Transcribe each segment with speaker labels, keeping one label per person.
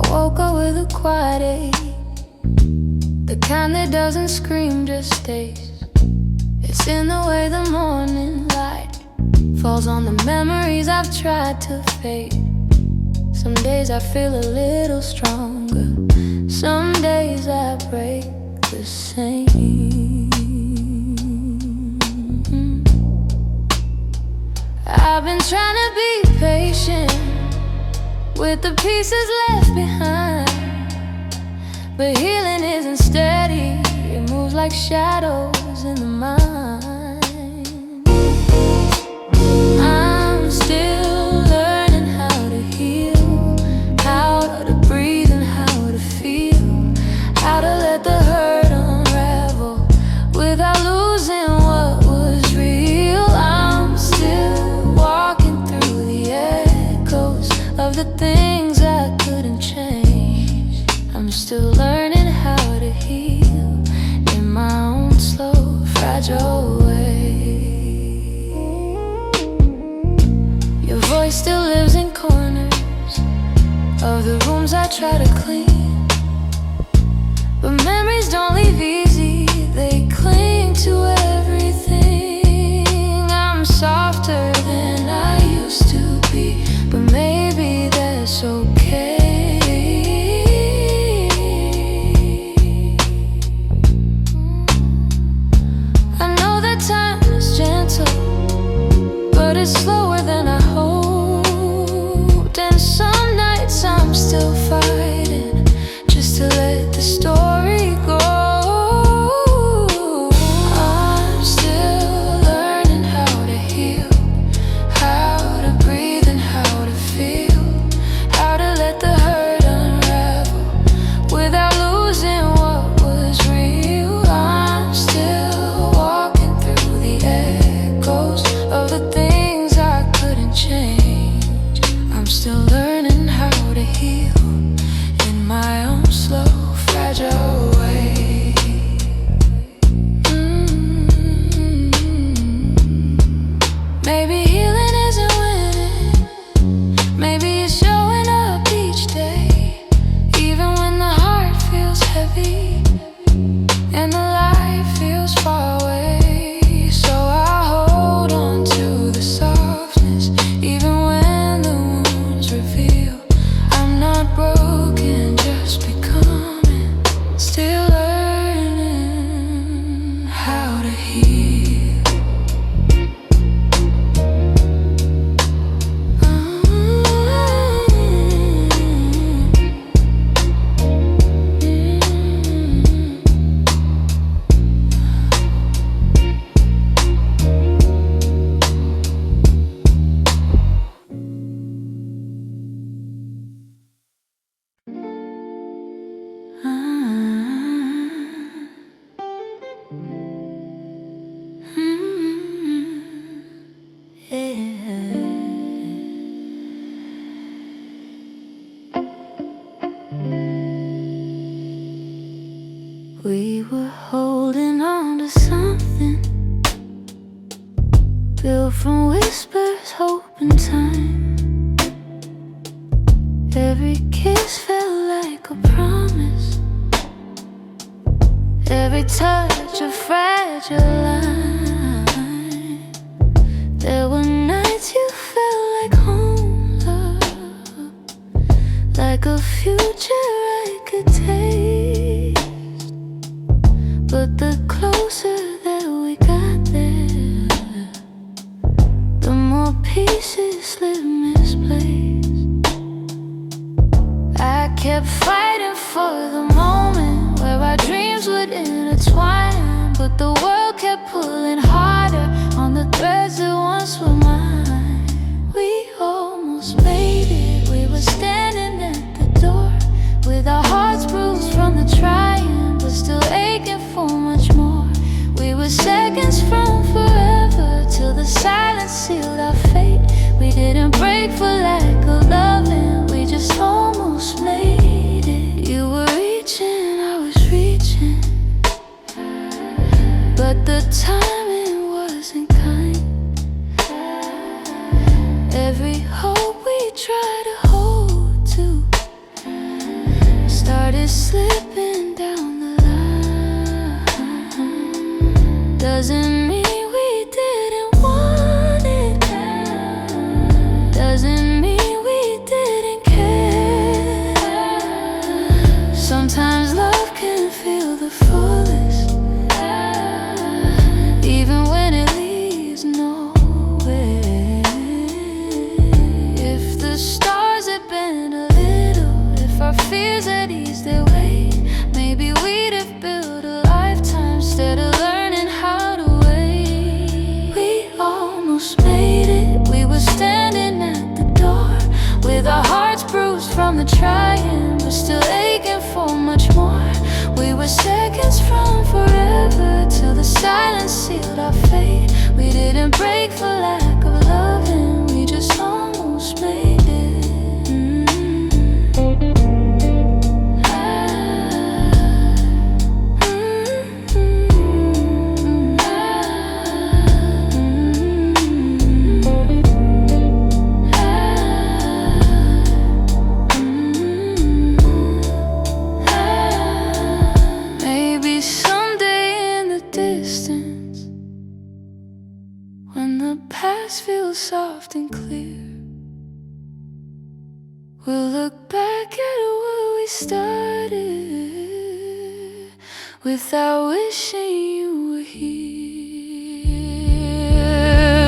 Speaker 1: woke up with a quiet ache, the kind that doesn't scream, just stays. It's in the way the morning light falls on the memories I've tried to fade. Some days I feel a little stronger, some days I break the same. I've been trying to be patient with the pieces left behind, but healing isn't steady, it moves like shadows in the mind. I'm still learning how to heal, how to breathe and how to feel, how to let the hurt unravel without losing what was real. I'm still walking through the echoes of the things I couldn't change. I'm still learning how to heal in my own slow, fragile way. Your voice still lives in corners of the rooms I try to clean, but memories don't leave easy, they cling to everything. I'm softer than I used to be, but maybe that's okay. I know that time is gentle, but it's slower than I hoped. And some nights I'm still fighting just to let the story go. I'm still learning how to heal, how to breathe and how to feel, how to let the hurt unravel without losing what was real. I'm still walking through the echoes of the things I couldn't change. I'm still learning how to heal in my own slow, fragile way. Maybe healing isn't winning, maybe it's showing up each day, even when the heart feels heavy and the light feels far away. So I hold on to the softness, even when the wounds reveal I'm not broken, just becoming, still learning how to heal. We were holding on to something built from whispers, hope and time. Every kiss felt like a promise, every touch a fragile line. There were nights you felt like home, love, like a future I could taste. But the closer that we got there, the more pieces slip misplaced. I kept fighting for the moment where our dreams would intertwine, but the world kept pulling harder on the threads that once were mine. We almost made it, we were standing at the door with our hearts bruised from the trying, but still aching for much more. We were seconds from forever till the silence sealed our fate. We didn't break for lack of loving, we just almost made it. You were reaching, I was reaching, but the timing wasn't kind. Every hope we tried to hold to slipping down the line doesn't mean we didn't want it. Doesn't mean we didn't care. Sometimes love can feel the fullest, even when it leaves nowhere. If the stars had been a little, if our fears had eased their way, maybe we'd have built a lifetime instead of learning how to wait. We almost made it. We were standing at the door with our hearts bruised from the trying, but still aching for much more. We were seconds from forever till the silence sealed our fate. We didn't break for lack of loving, we just almost made it. Maybe someday in the distance, when the past feels soft and clear, we'll look back at what we started without wishing you were here.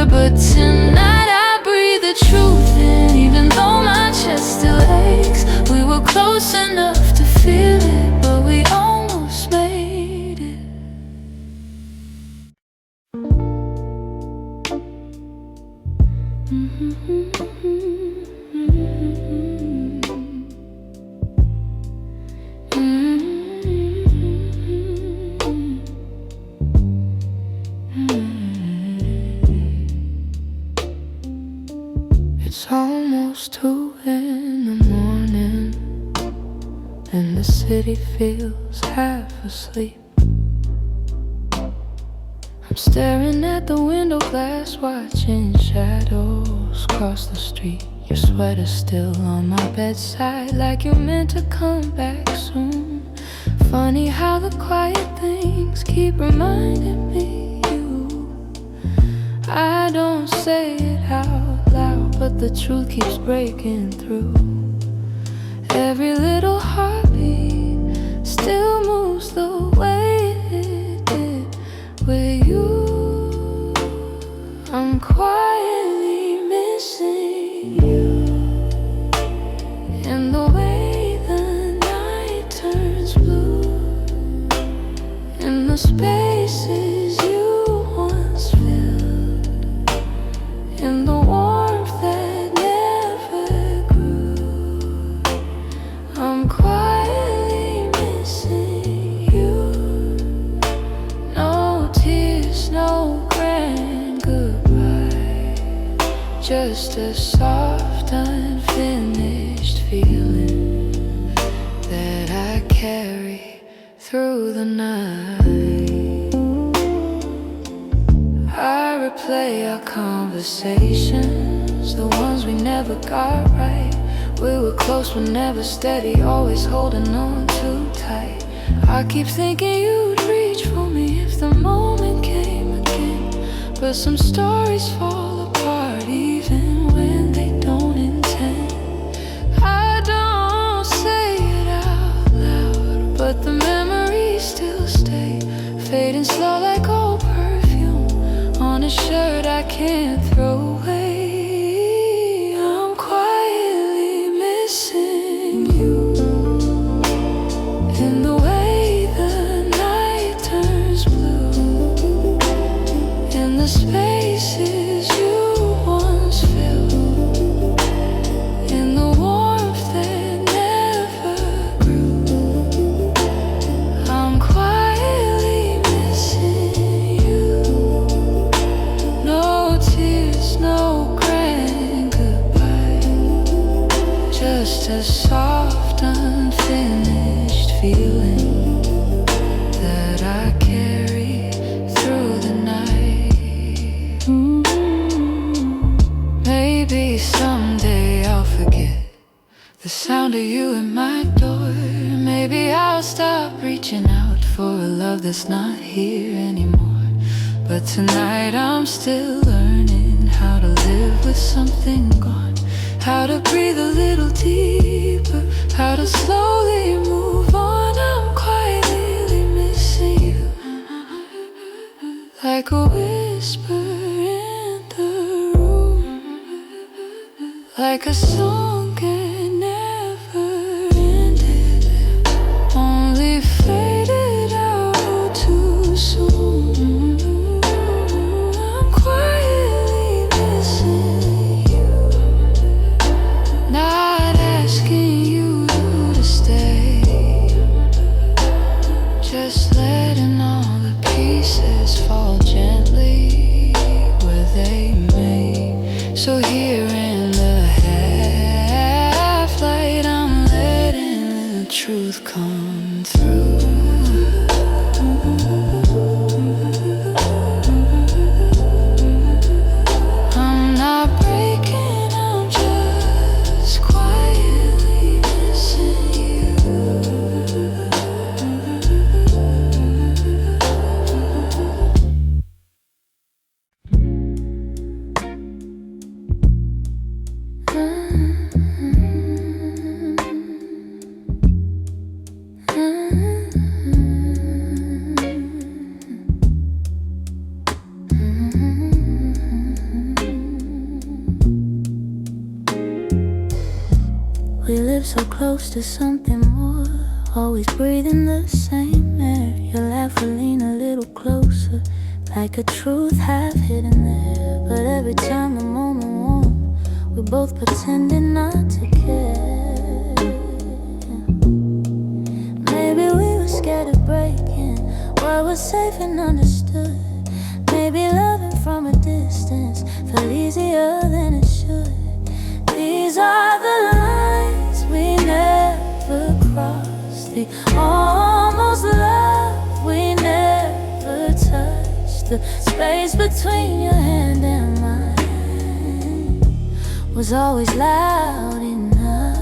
Speaker 1: But tonight I breathe the truth in, even though my chest still aches. We were close enough to feel it, but we almost made it. It's almost 2 in the morning, and the city feels half asleep. I'm staring at the window glass, watching shadows cross the street. Your sweater's still on my bedside, like you're meant to come back soon. Funny how the quiet things keep reminding me you. I don't say it out loud, but the truth keeps breaking through. Every little heartbeat still moves the way it did with you. I'm quietly missing you, in the way the night turns blue, in the spaces you once filled, in the warmth that never grew. I'm quietly missing you. No tears, no grand goodbye, just a soft, unfinished feeling that I carry through the night. I replay our conversations, the ones we never got right. We were close but never steady, always holding on too tight. I keep thinking you'd reach for me if the moment came again, but some stories fall apart even when they don't intend. I don't say it out loud, but the memories still stay, fading slow like old perfume on a shirt I can't throw away. I'm quietly missing you, in the way the night turns blue, in the spaces you once filled, in the warmth that never grew. I'm quietly missing you. No tears, no grand goodbye, just a soft, unfinished feeling that I carry through the night. Maybe someday I'll forget the sound of you at my door. Maybe I'll stop reaching out for a love that's not here anymore. But tonight I'm still learning how to live with something gone, how to breathe a little deeper, how to slowly move on. I'm quietly missing you, like a whisper in the room, like a song that never ended, only faded out too soon. I'm quietly missing you, not asking you to stay, just letting all the pieces fall gently where they may. So here in the half light, I'm letting the truth come through. I'm not breaking, I'm just quietly missing you. We live so close to something more, always breathing the same air. Your laugh will lean a little closer, like a truth half hidden there. But every time the moment warm, we're both pretending not to care. Maybe we were scared of breaking what was safe and understood. Maybe loving from a distance felt easier than it should. These are the lines we never crossed, the almost love we never touched. The space between your hand and mine was always loud enough.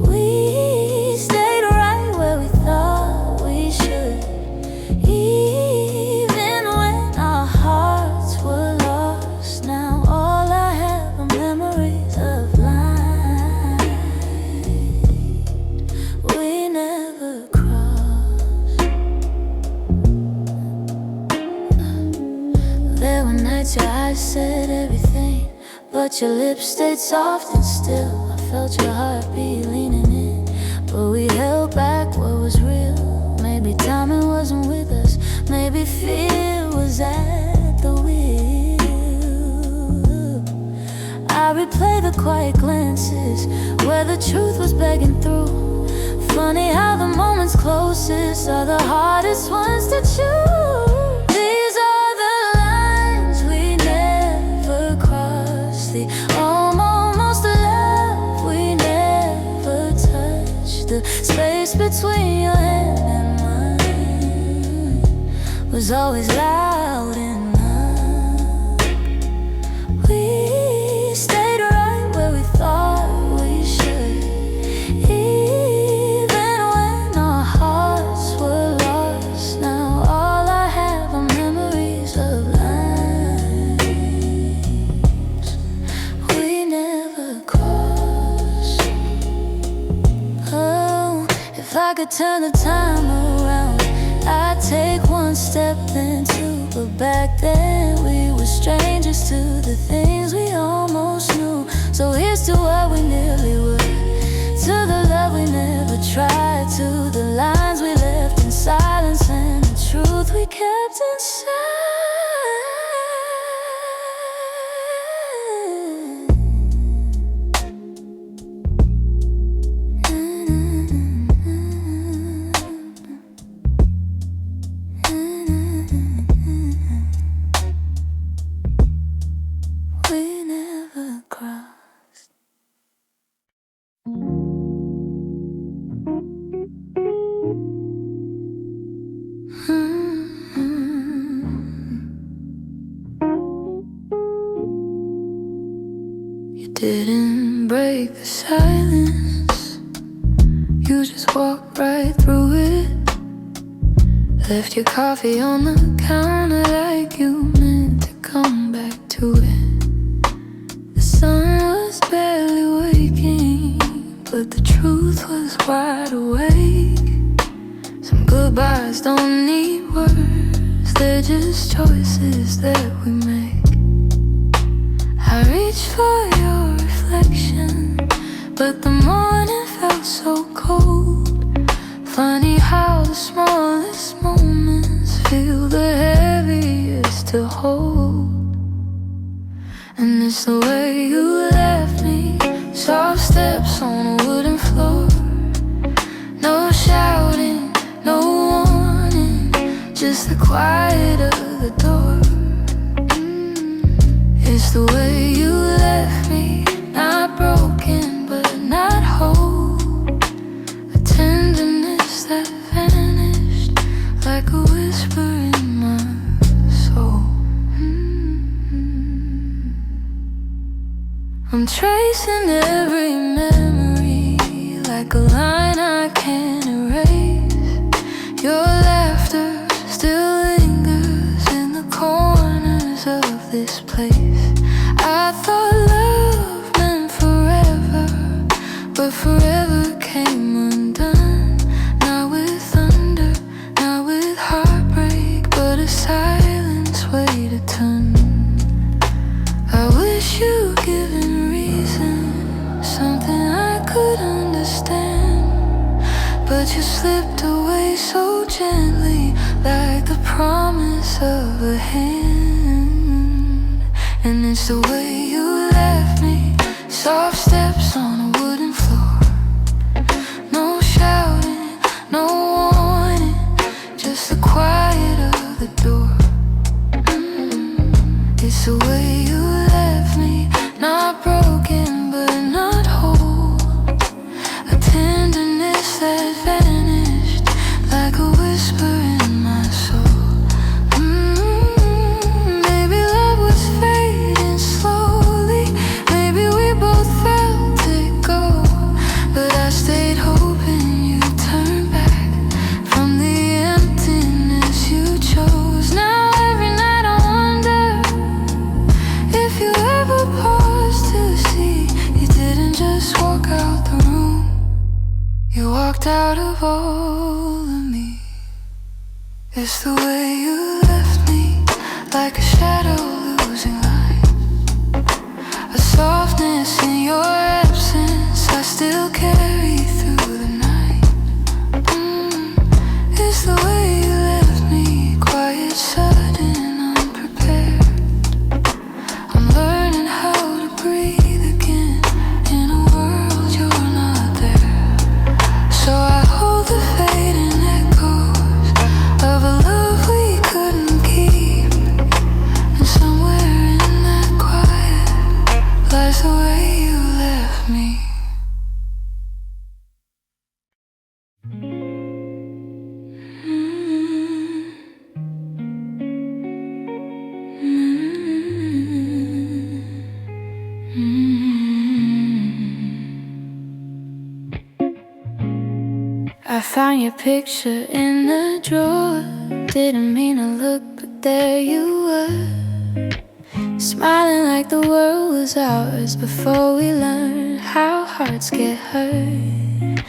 Speaker 1: We stayed right where we thought we should, even when our hearts were lost. Now all I have are memories of lines we never crossed. There were nights your eyes said everything, but your lips stayed soft and still. I felt your heartbeat leaning in, but we held back what was real. Maybe timing wasn't with us, maybe fear was at the wheel. I replay the quiet glances where the truth was begging through. Funny how the moments closest are the hardest ones to choose. These are the lines we never crossed, the almost love we never touched. The space between your hand and mine was always loud enough. We stayed right where we thought we should, even when our hearts were lost. Now all I have are memories of lines we never crossed. Oh, if I could turn the time around, I'd take one step then two. But back then we were strangers to the things we almost knew. So here's to what we nearly were, to the love we never tried, to the lines we left in silence and the truth we kept inside. We never crossed. You didn't break the silence, you walked right through it. Left your coffee on the counter like you meant to come back to it. The sun was barely waking, but the truth was wide awake. Some goodbyes don't need words, they're just choices that we make. I reached for your reflection, but the morning felt so cold. Funny how the smallest moments feel the heaviest to hold. And it's the way you left me, soft steps on a wooden floor. No shouting, no warning, just the quiet of the door. It's the way you left me, not broken but not whole. A tenderness that vanished like a whisper in my soul. I'm tracing every memory like a line I can't erase. Your laughter still lingers in the corners of this place. I thought love meant forever, but forever came undone. Not with thunder, not with heartbreak, but a silence weighed a ton. I wish you'd given reason, something I could understand, but you slipped away so gently, like the promise of a hand. And it's the way you left me, soft steps on a wooden floor. No shouting, no warning, just the quiet of the door. It's the way you left me, not broken but not whole. A tenderness that vanished like a whisper in my soul. Maybe love was fading slowly, maybe we both felt it go, but I stayed hoping you'd turn back from the emptiness you chose. Now every night I wonder if you ever paused to see you didn't just walk out the room, you walked out of all of me. It's the way you left me, like a shadow losing light. A softness in your absence I still carry through the night. It's the way you left me, quiet, sudden, unprepared. I'm learning how to breathe again in a world you're not there. So I hold the fading echoes of a love we couldn't keep, and somewhere in that quiet lies the way you left me. I found your picture in the drawer. Didn't mean to look, but there you were, smiling like the world was ours before we learned how hearts get hurt.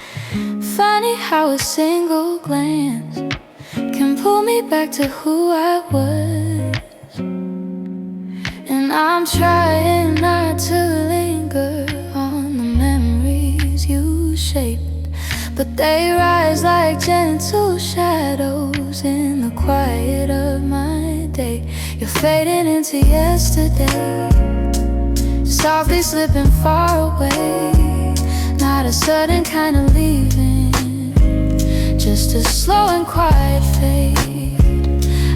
Speaker 1: Funny how a single glance can pull me back to who I was. And I'm trying not to linger on the memories you shaped, but they rise like gentle shadows in the quiet of my day. You're fading into yesterday, softly slipping far away. Not a sudden kind of leaving, just a slow and quiet fade.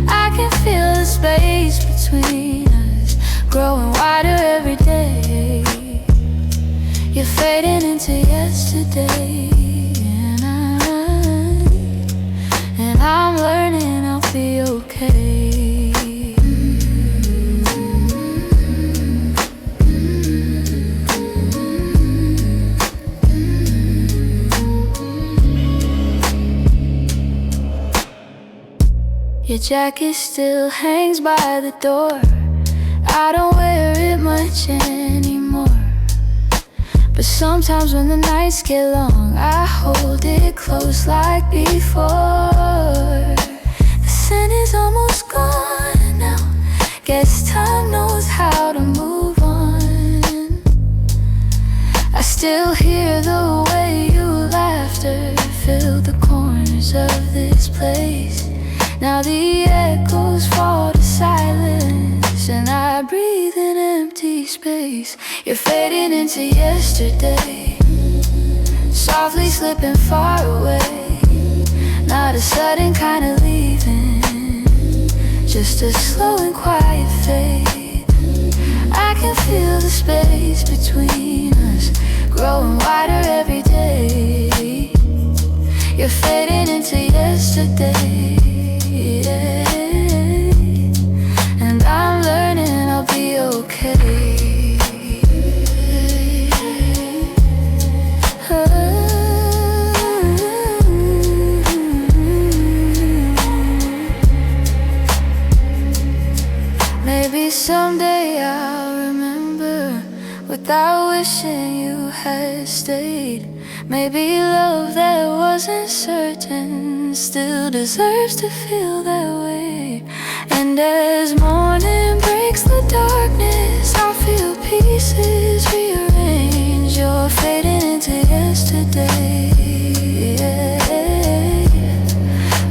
Speaker 1: I can feel the space between us growing wider every day. You're fading into yesterday, and I'm learning I'll be okay. Your jacket still hangs by the door. I don't wear it much anymore, but sometimes when the nights get long, I hold it close like before. The scent is almost gone now. Guess time knows how to move on. I still hear the way your laughter filled the corners of this place. Now the echoes fall to silence, and I breathe in empty space. You're fading into yesterday, softly slipping far away. Not a sudden kind of leaving, just a slow and quiet fade. I can feel the space between us growing wider every day. You're fading into yesterday, and I'm learning I'll be okay. Maybe someday I'll remember without wishing you had stayed. Maybe love that wasn't certain still deserves to feel that way. And as morning breaks the darkness, I'll feel pieces rearrange. You're fading into yesterday,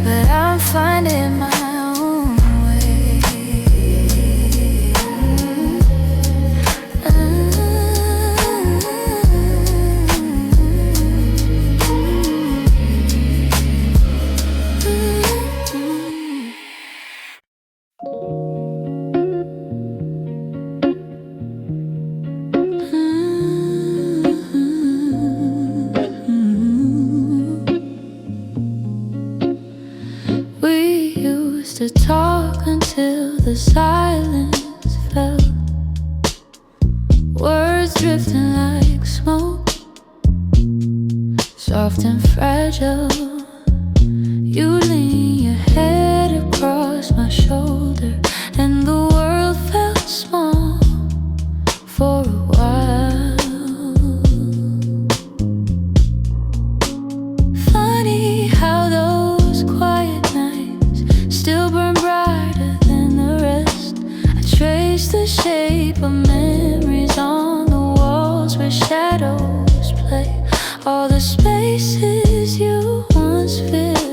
Speaker 1: but I'm finding my own way. We used to talk until the silence fell, words drifting like smoke, soft and fragile. You lean your head across my shoulder, and the world felt small for a while. Funny how those quiet nights still burn brighter than the rest. I trace the shape of memories on the walls where shadows play. All the spaces you once filled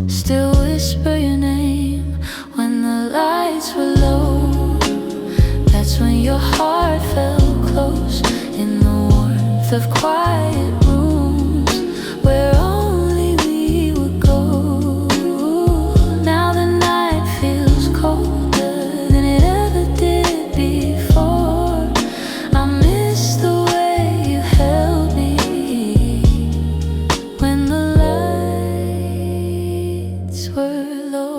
Speaker 1: still whisper your name when the lights were low. That's when your heart felt close in the warmth of quiet rooms where only we would go. Now the night feels colder than it ever did before. I miss the way you held me when the lights were low.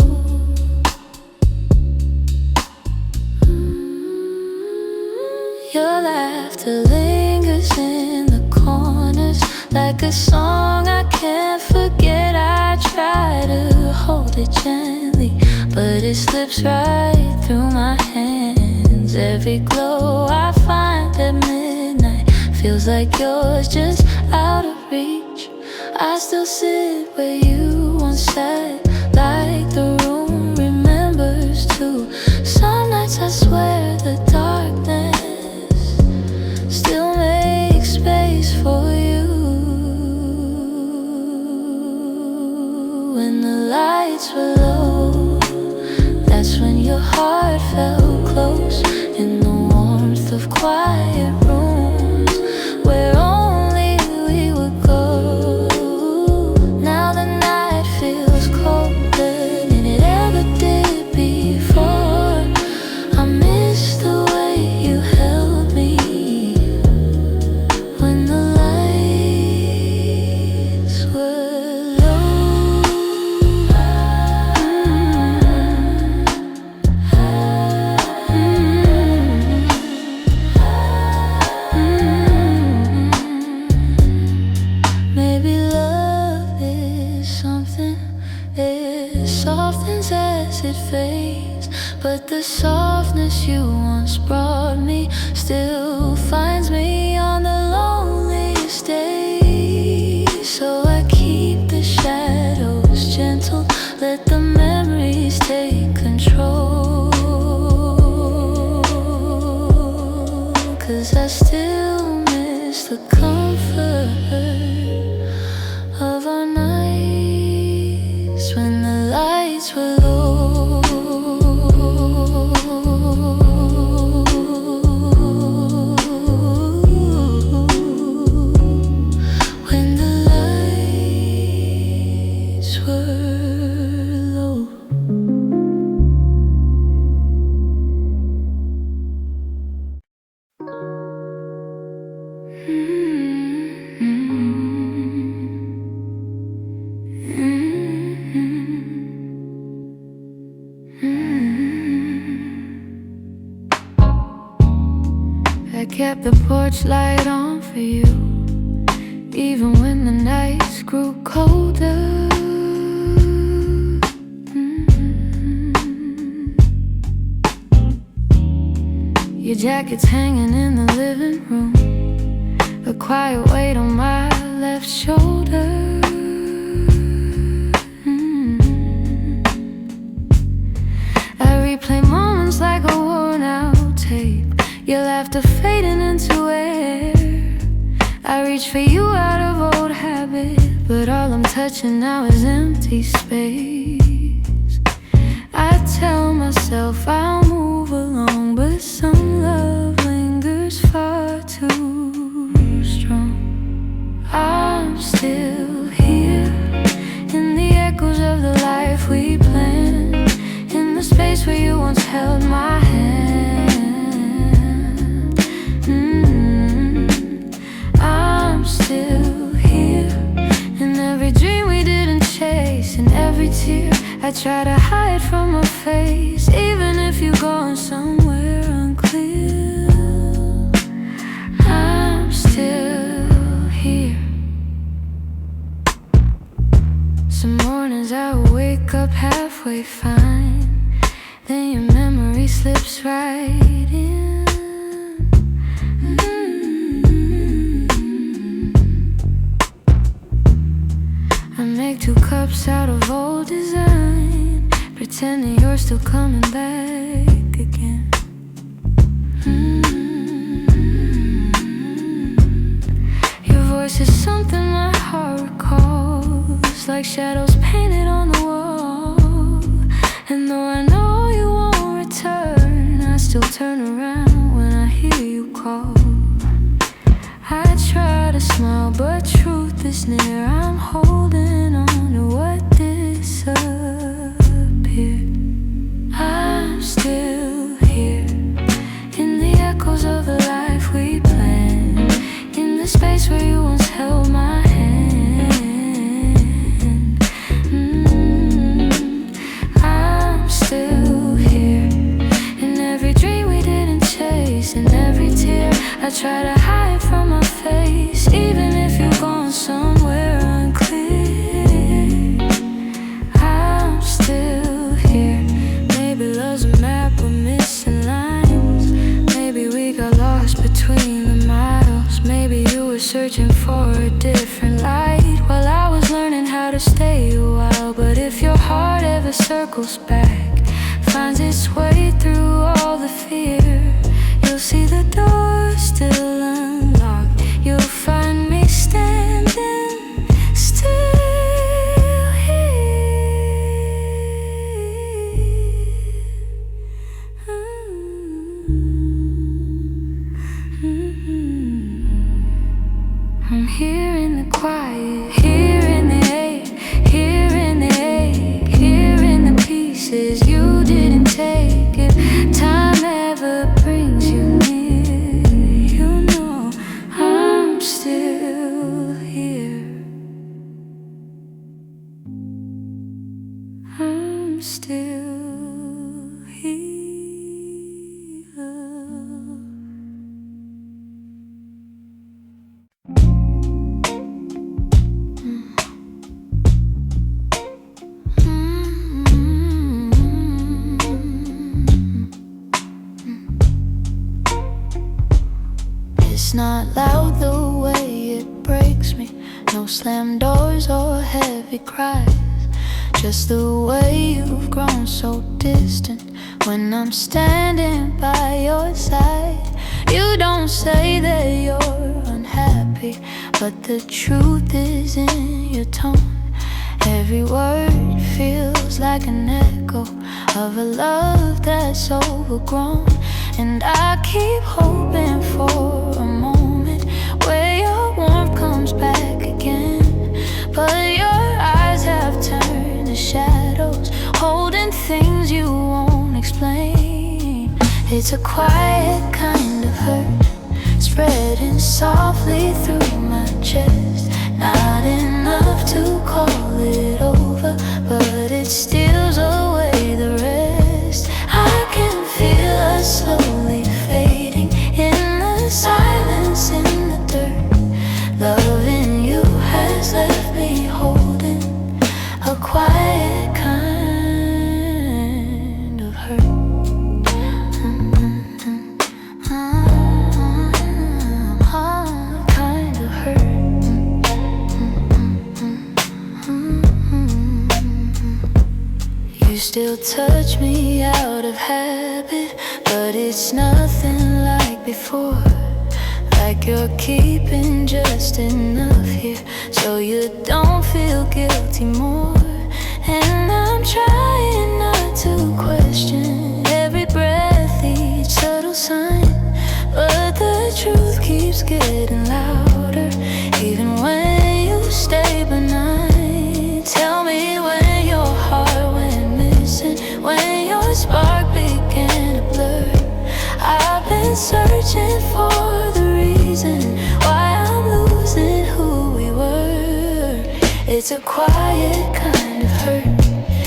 Speaker 1: Your laughter lingers in the corners like a song I can't forget. I try to hold it gently, but it slips right through my hands. Every glow I find at midnight feels like yours, just out of reach. I still sit where you once sat, like the room remembers too. Some nights I swear the darkness still makes space for you. When the lights were low, that's when your heart felt close in the warmth of quiet rooms where only we would go. Now the night feels colder than it ever did before. the softness you once brought me still finds me on the loneliest days. So I keep the shadows gentle, let the memories take control. 'Cause I still miss the comfort of our nights when the lights were low. When the lights were low. I kept the porch light on for you, even when the nights grew colder. Your jacket's hanging in the living room, a quiet weight on my left shoulder. I replay moments like a worn out tape, your laughter fading into air. I reach for you out of old habit, but all I'm touching now is empty space. I tell myself I'll move along, but some love lingers far too strong. I'm still here in the echoes of the life we planned, in the space where you once held my hand. I'm still here in every dream we didn't chase, in every tear I try to hide from my face. Even if you're going somewhere unclear, I'm still here. Some mornings I wake up halfway fine, then your memory slips right in. I make 2 cups out of old design, pretending you're still coming back again. Your voice is something my heart recalls, like shadows painted on the wall. And though I know you won't return, I still turn around when I hear you call. I try to smile, but truth is near. I'm holding on to what disappeared. I'm still here in the echoes of the life we planned, in the space where you once held my hand. I'm still here in every dream we didn't chase, in every tear I try to hide from my face. Even if you're going somewhere unclear, I'm still here. Maybe love's a map with missing lines, maybe we got lost between the miles. Maybe you were searching for a different light while I was learning how to stay a while. But if your heart ever circles back, finds its way through all the fear, you'll see the door still unlocked. You'll find me standing still here. I'm here in the quiet, here in the ache, here in the ache, here in the pieces you didn't take. If time ever brings you near, you know I'm still here. I'm still here. me. No slammed doors or heavy cries. Just the way you've grown so distant when I'm standing by your side. You don't say that you're unhappy, but the truth is in your tone. Every word feels like an echo of a love that's overgrown. And I keep hoping for a moment where your warmth comes back again. But your eyes have turned to shadows, holding things you won't explain. It's a quiet kind of hurt, spreading softly through my chest. Not enough to call it over, but it steals away the rest. I can feel us slowly fading in the silence, in the dirt. Loving you has left me holding a quiet kind of hurt. Kind of hurt. You still touch me out of habit, but it's nothing like before. Like you're keeping just enough here so you don't feel guilty more. And I'm trying not to question every breath, each subtle sign, but the truth keeps getting louder, even when you stay benign. Tell me when your heart went missing, when your spark began to blur. I've been searching for the reason why I'm losing who we were. It's a quiet kind of hurt,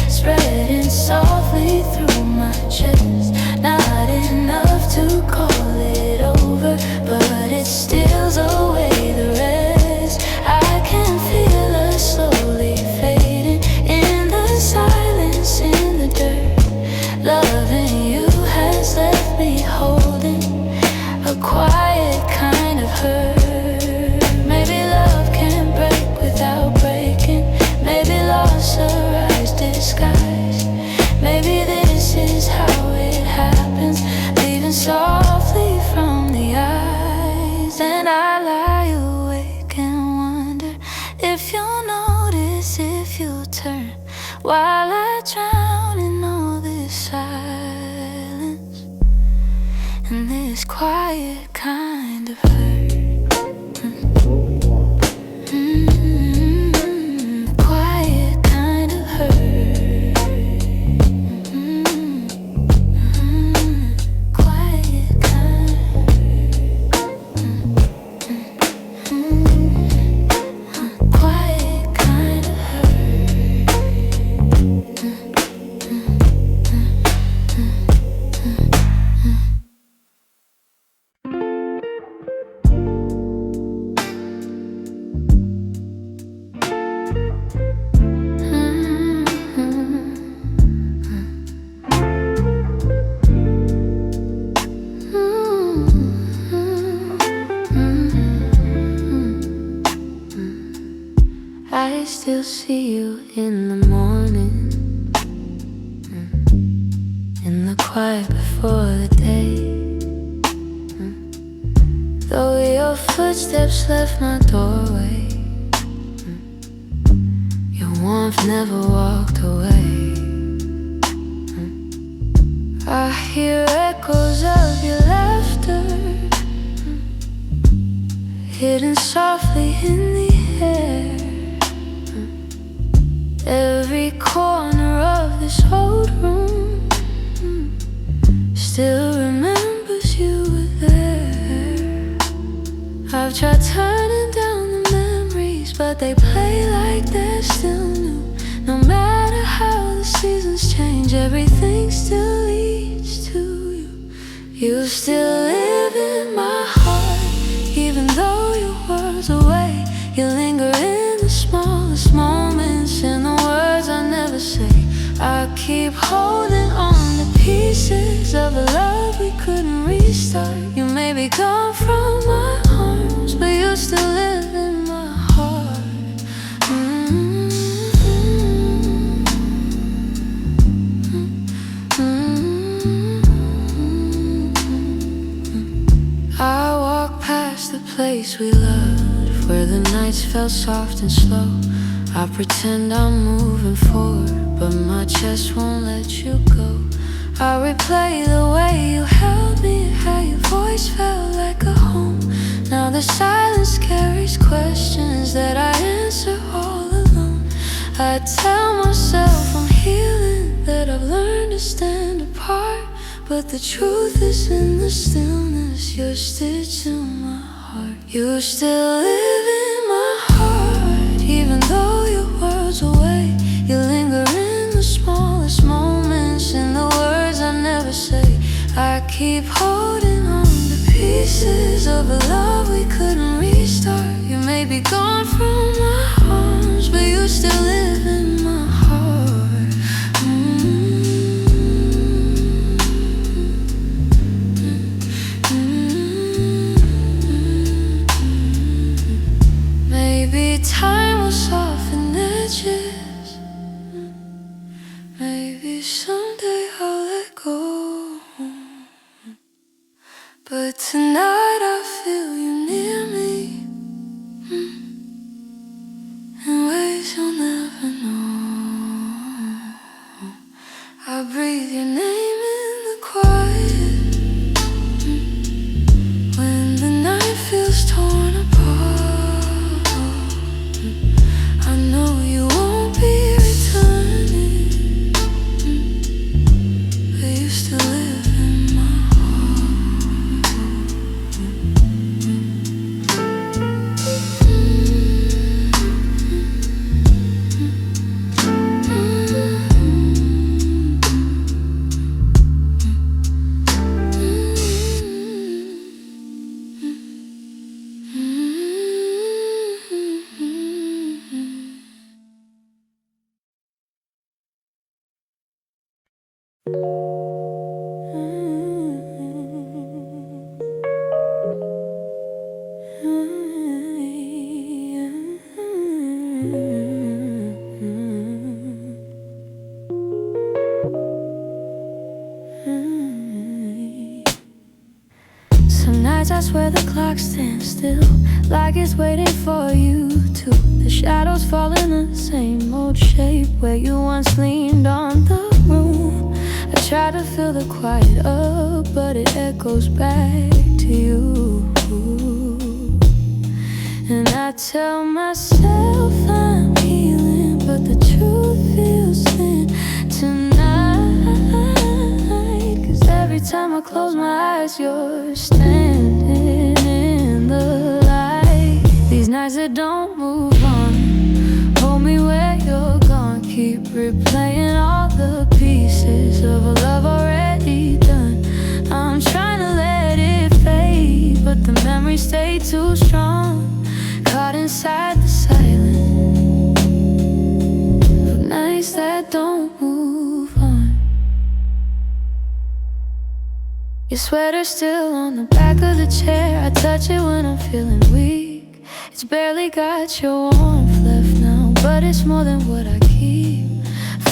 Speaker 1: spreading softly through my chest. Not enough to call it over, but it steals away the rest. I can feel us slowly fading in the silence, in the dirt. Loving you has left me holding a quiet kind of hurt. Maybe love can break without breaking. Maybe loss arrives disguised. Maybe this is how it happens, leaving softly from the eyes. And I lie awake and wonder if you'll notice, if you'll turn, while I drown in all this silence and this quiet kind of hurt. Quiet kind of hurt. Quiet kind quiet kind of I still see you in the morning, in the quiet before the day. Though your footsteps left my doorway, your warmth never walked away. I hear echoes of your laughter, hidden softly in the air. Every corner of this old room still remembers you were there. I've tried turning down the memories, but they play like they're still new. No matter how the seasons change, everything still leads to you. You still live in my heart, even though your world's away. You linger in the smallest moments, in the words I never say. I keep holding on to pieces of a love we couldn't restart. You may be gone from my arms, but you still live in my heart. pace felt soft and slow. I pretend I'm moving forward, but my chest won't let you go. I replay the way you held me, how your voice felt like a home. Now the silence carries questions that I answer all alone. I tell myself I'm healing, that I've learned to stand apart, but the truth is in the stillness. You're stitched in my heart. You still live in my heart, even though your world's away. You linger in the smallest moments, in the words I never say. I keep holding on to pieces of a love we couldn't restart. You may be gone from my arms, but you still live in my heart. Maybe time will soften edges. Maybe someday I'll let go. But tonight I feel you near me, in ways you'll never know. I breathe your name in the quiet, when the night feels torn apart. I know you won't be returning, but you still live in my Some nights I swear the clock stands still, like it's waiting for you to. The shadows fall in the same old shape where you once leaned on the room. I try to fill the quiet up, but it echoes back to you. And I tell myself I'm healing, but the truth feels thin tonight. 'Cause every time I close my eyes, you're standing in the light. These nights that don't move on, hold me where you're gone. Keep replaying all the pieces of a love already done. I'm trying to let it fade, but the memories stay too strong. Caught inside the silence of nights that don't move on. Your sweater's still on the back of the chair. I touch it when I'm feeling weak. It's barely got your warmth left now, but it's more than what I keep.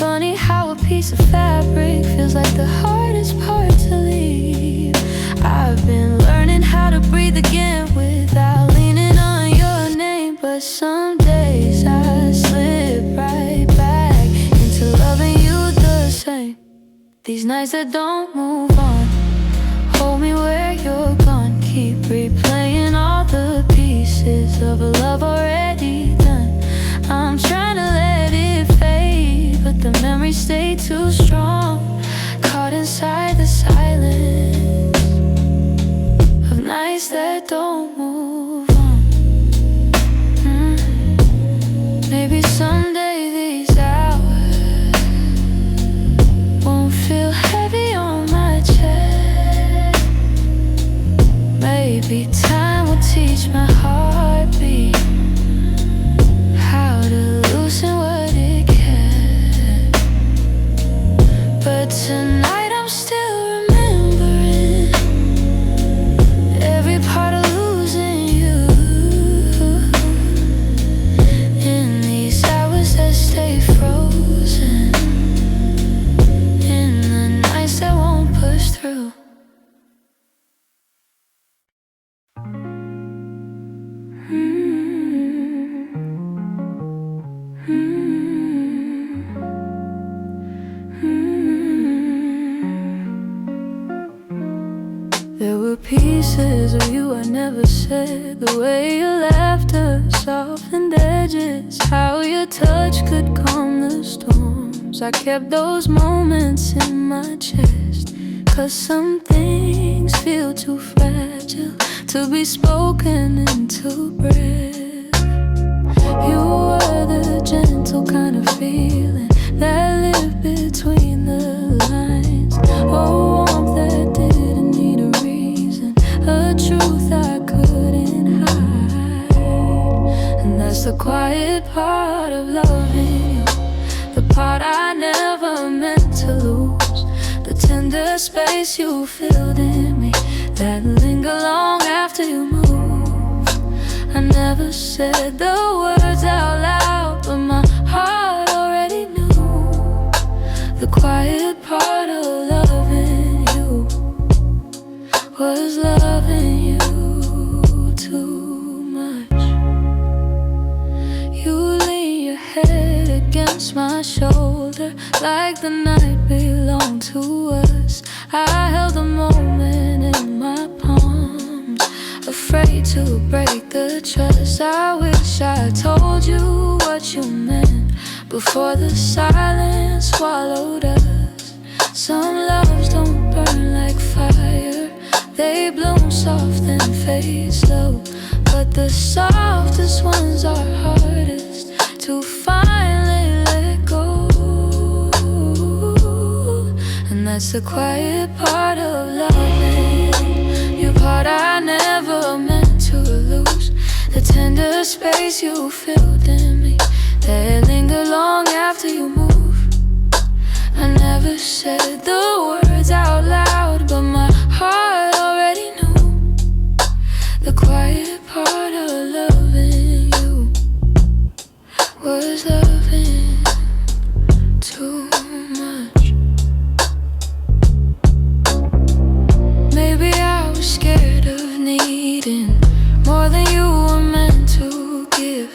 Speaker 1: Funny how a piece of fabric feels like the hardest part to leave. I've been learning how to breathe again without leaning on your name, but some days I slip right back into loving you the same. These nights that don't move on, hold me where you're gone. Keep replaying all the pieces of a love already done. I'm trying to let it fade, but the memories stay too strong. Caught inside the silence of nights that don't move on. Maybe someday these hours won't feel heavy on my chest. Maybe time will teach my heartbeat pieces of you I never said. The way your laughter softened edges, how your touch could calm the storms. I kept those moments in my chest, 'cause some things feel too fragile to be spoken into breath. You were the gentle kind of feeling that lived between the lines. Oh, warmth that didn't need a reason, a truth I couldn't hide. And that's the quiet part of loving you, the part I never meant to lose. The tender space you filled in me, that linger long after you move. I never said the words out loud, but my heart already knew. The quiet part of loving you was loving you too much. You lean your head against my shoulder like the night belonged to us. I held the moment in my palms, afraid to break the trust. I wish I told you what you meant before the silence swallowed us. Some loves don't burn like fire, they bloom soft and fade slow. But the softest ones are hardest to finally let go. And that's the quiet part of loving, your part I never meant to lose. The tender space you filled in me, that linger long after you move. I never said the words out loud, but my heart already knew. The quiet part of loving you was loving too much. Maybe I was scared of needing more than you were meant to give.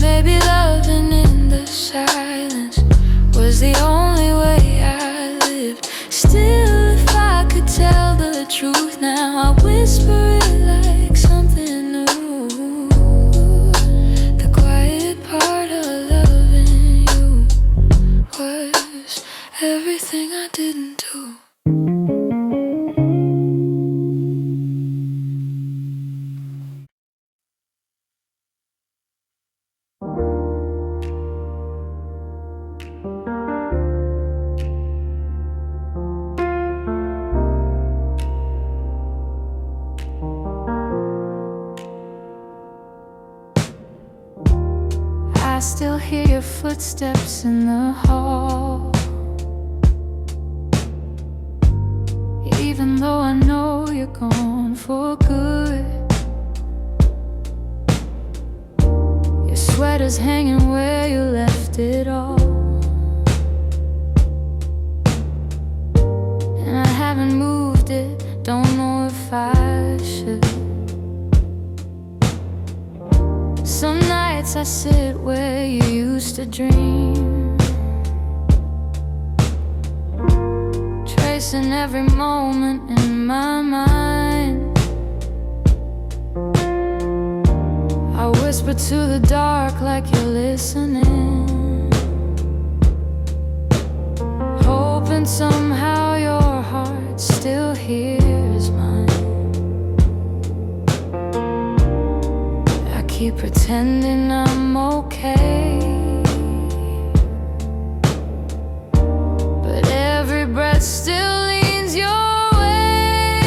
Speaker 1: Maybe loving in the silence was the only way I lived. Still, if I could tell the truth now, I whisper it like something new. The quiet part of loving you was everything I didn't do. I still hear your footsteps in the hall, even though I know you're gone for good. Your sweater's hanging where you left it all, and I haven't moved it, don't know if I should. Some nights I sit where you used to dream, tracing every moment in my mind. I whisper to the dark like you're listening, hoping somehow your heart still hears mine. Keep pretending I'm okay, but every breath still leans your way.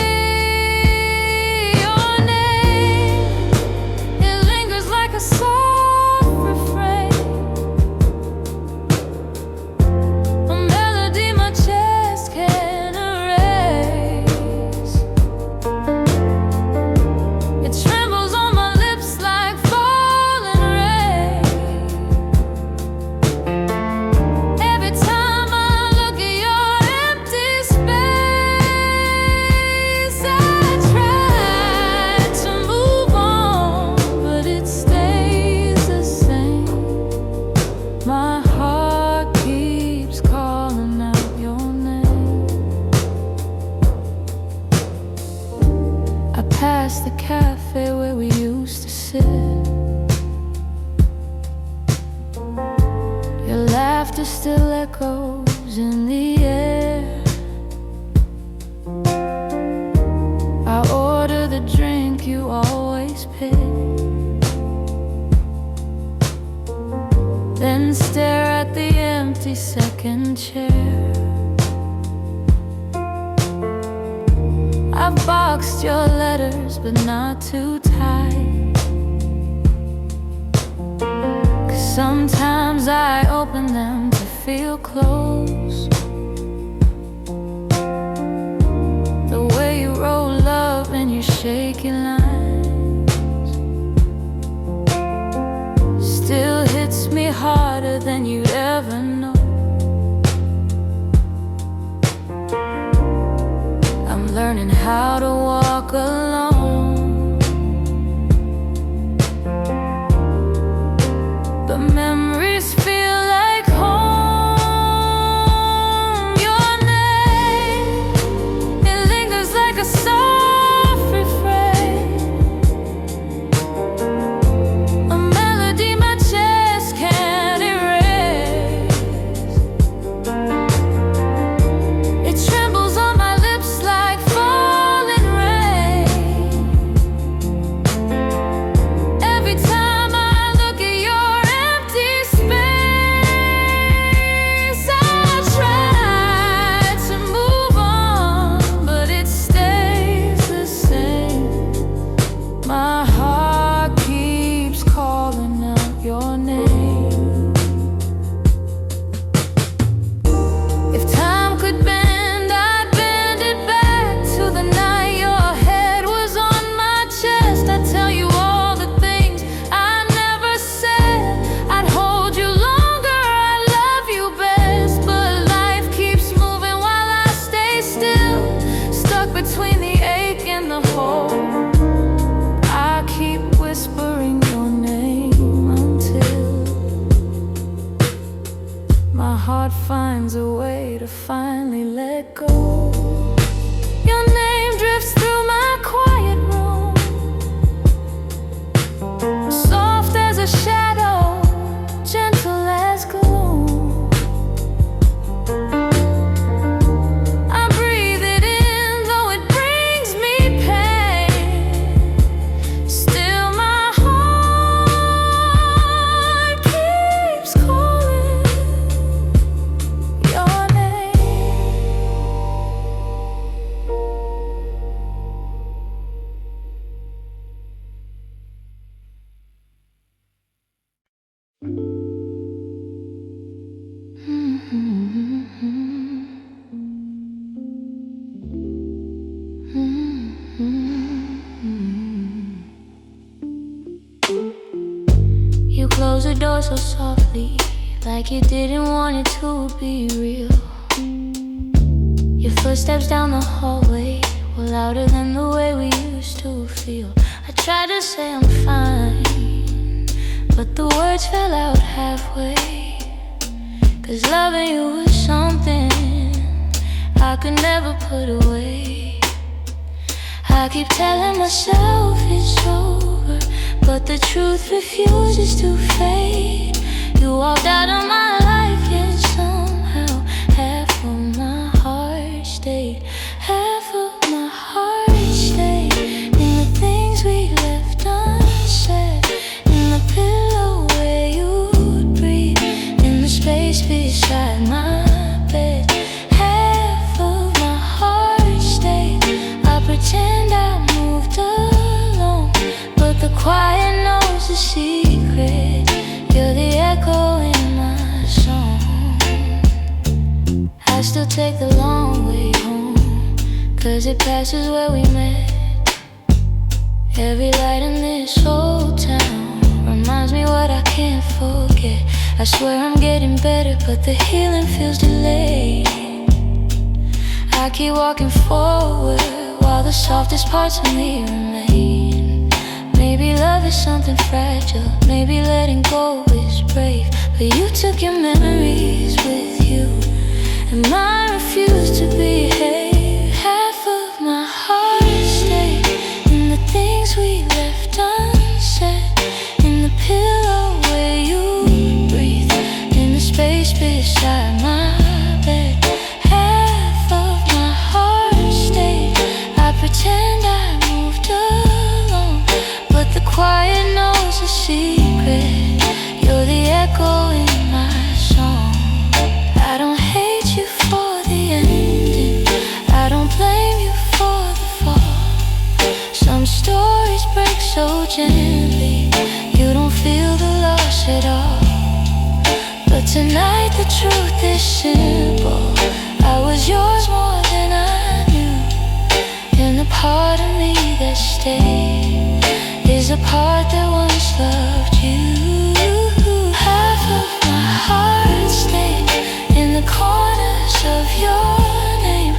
Speaker 1: Your name, it lingers like a soft refrain, a melody my chest can't erase. It trembles on my lips like falling rain. laughter still echoes in the air. I order the drink you always pick, then stare at the empty second chair. I've boxed your letters, but not too tight, 'cause sometimes I open them to feel close. The way you roll up in your shaky lines still hits me harder than you'd ever know. I'm learning how to walk alone, but memories feel like home. Your name, it lingers like a soft refrain, a melody my chest can't erase. It trembles on my lips like falling rain. Every time I look at your empty space, I try to move on, but it stays the same. My heart keeps calling out your name. If time could bend, I'd bend it back to the night your head was on my chest. I'd tell you all the things I never said. I'd hold you longer, I love you best. But life keeps moving while I stay still, stuck between the ache and the hope. I keep whispering your name until my heart finds a way to finally let go. Your name drifts through my quiet room, soft as a shadow, gentle as gloom. I breathe it in, though it brings me pain. Still my heart keeps calling your name. You close the door so softly, like you didn't want it to be real. Your footsteps down the hallway were louder than the way we used to feel. I tried to say I'm fine, but the words fell out halfway. 'Cause loving you was something I could never put away. I keep telling myself it's over, but the truth refuses to fade. You walked out of my life, yet somehow half of my heart stayed. Half of my heart stayed in the things we left unsaid, in the pillow where you'd breathe, in the space beside my bed. Half of my heart stayed. I pretend I moved alone, but the quiet knows the secret. You're the echo in my song. I still take the long way home, 'cause it passes where we met. Every light in this old town reminds me what I can't forget. I swear I'm getting better, but the healing feels delayed. I keep walking forward while the softest parts of me remain. Maybe love is something fragile, maybe letting go is brave, but you took your memories with you, and mine refused to behave. Half of my heart stayed in the things we left unsaid, in the pillow where you breathe, in the space beside my bed. Half of my heart stayed. I pretend I moved along, but the quiet knows a secret. You're the echo in my song. I don't hate you for the ending, I don't blame you for the fall. Some stories break so gently, you don't feel the loss at all. But tonight the truth is simple, I was yours more than I knew. And the part of me that stayed is a part that once loved you. Half of my heart stayed in the corners of your name.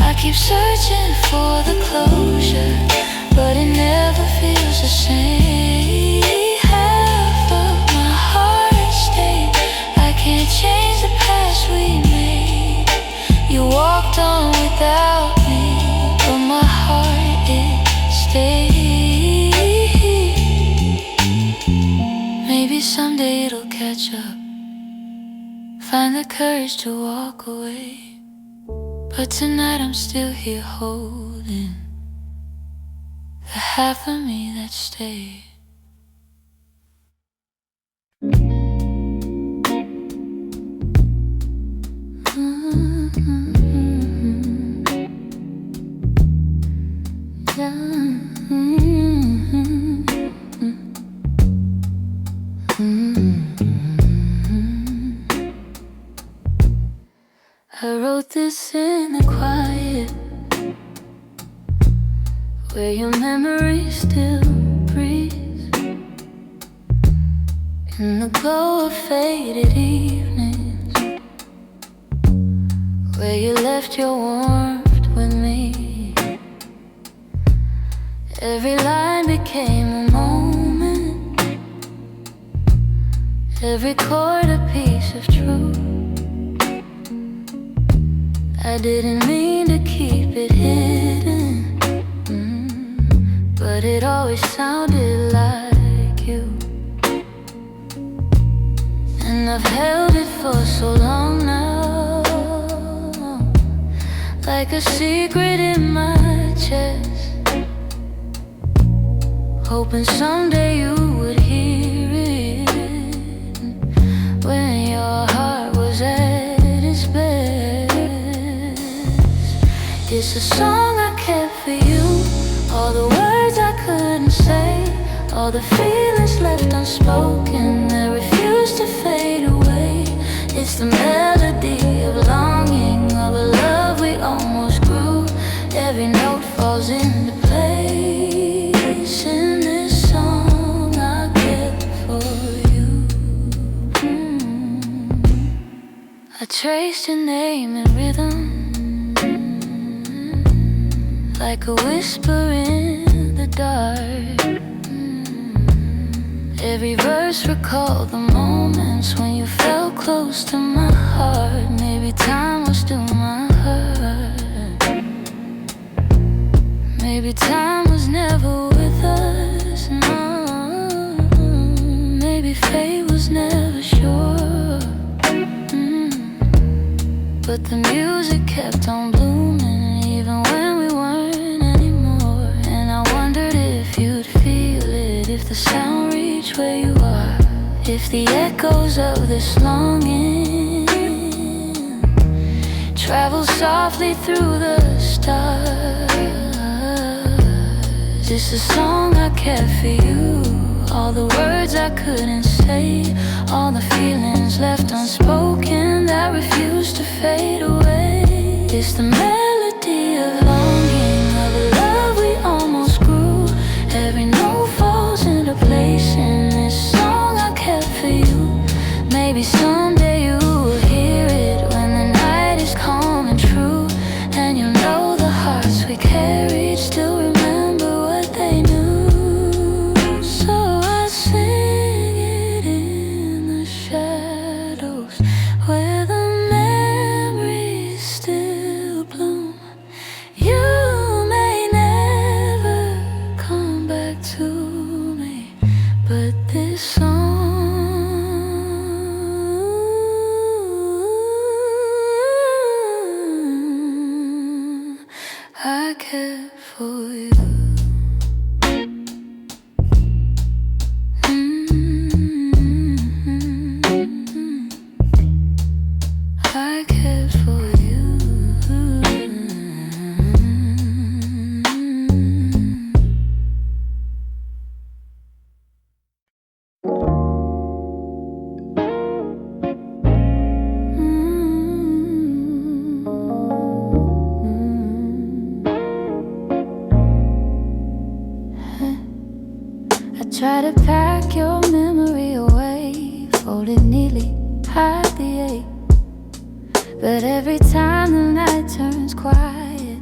Speaker 1: I keep searching for the closure, but it never feels the same. Half of my heart stayed. I can't change the past we made. You walked on without me, but my heart, it stayed. Maybe someday it'll catch up, find the courage to walk away. But tonight I'm still here holding the half of me that stayed. I wrote this in the quiet, where your memory still breathes, in the glow of faded evenings, where you left your warmth with me. Every line became a moment, every chord a piece of truth. I didn't mean to keep it hidden, but it always sounded like you. And I've held it for so long now, like a secret in my chest, hoping someday you would hear it, when your heart was at its best. It's a song I kept for you, all the words I couldn't say, all the feelings left unspoken that refuse to fade away. It's the melody of longing, of a love we almost grew. Every note falls into place in this song I kept for you. I traced your name in rhythm, like a whisper in the dark. Every verse recalled the moments when you felt close to my heart. Maybe time was still my heart. Maybe time was never with us, no. Maybe fate was never sure. But the music kept on blooming, even when we weren't anymore. And I wondered if you'd feel it, if the sound reached where you are, if the echoes of this longing travel softly through the stars. It's a song I kept for you, all the words I couldn't say, all the feelings left unspoken that refuse to fade away. It's the melody of longing, of a love we almost grew. Every note falls into place in this song I kept for you. Maybe someday you will hear it, when the night is calm and true, and you'll know the hearts we carried still remember what they knew. So I sing it in the shadows, where the memories still bloom. You may never come back to me, but this song try to pack your memory away, fold it neatly, hide the ache. But every time the night turns quiet,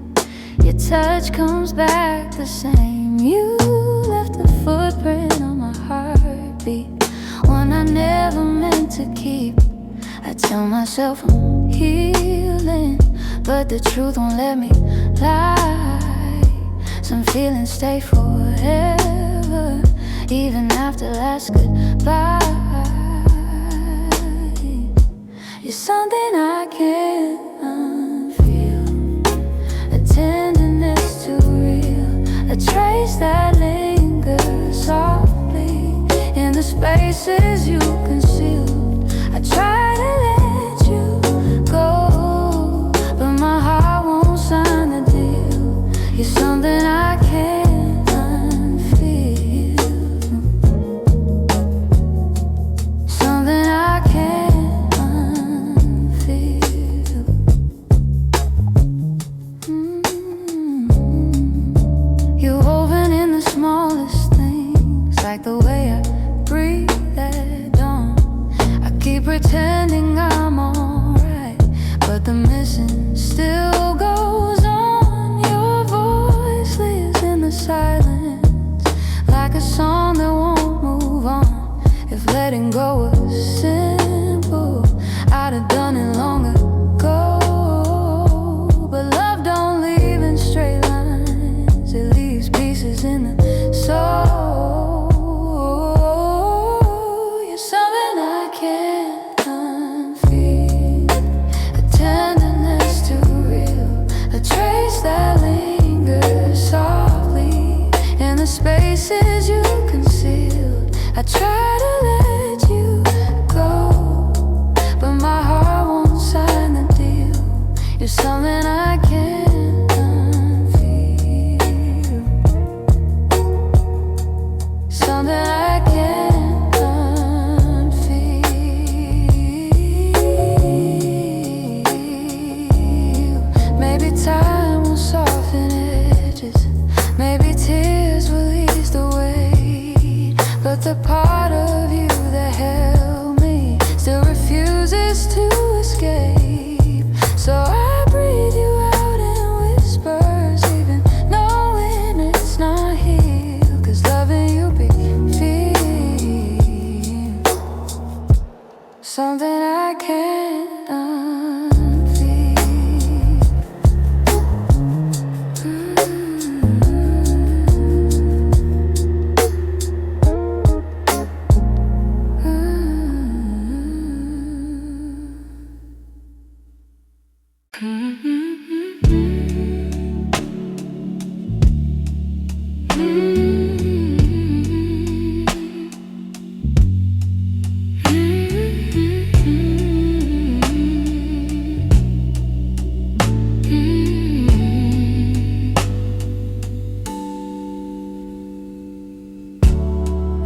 Speaker 1: your touch comes back the same. You left a footprint on my heartbeat, one I never meant to keep. I tell myself I'm healing, but the truth won't let me lie. Some feelings stay forever, even after last goodbye. You're something I can't unfeel, a tenderness too real, a trace that lingers softly in the spaces you concealed. I try to let you go, but my heart won't sign the deal. You're something I can't unfeel, something I can't unfeel. You're woven in the smallest things, like the way I breathe at dawn. I keep pretending I'm alright, but the missing still goes on. Your voice lives in the silence, like a song that won't move on. If letting go was simple, I'd have done it long ago. But love don't leave in straight lines, it leaves pieces in the soul. You're something I can't unfeel, a tenderness too real, a trace that lingers softly in the spaces you concealed. I try to let you go, but my heart won't sign the deal. You're something I can't unfeel, something I can't unfeel. Maybe time will soften edges, maybe tears will ease the weight, but the part of you that held me still refuses to escape. So I breathe you out in whispers, even knowing it's not here. 'Cause loving you be feel something I can't unfeel.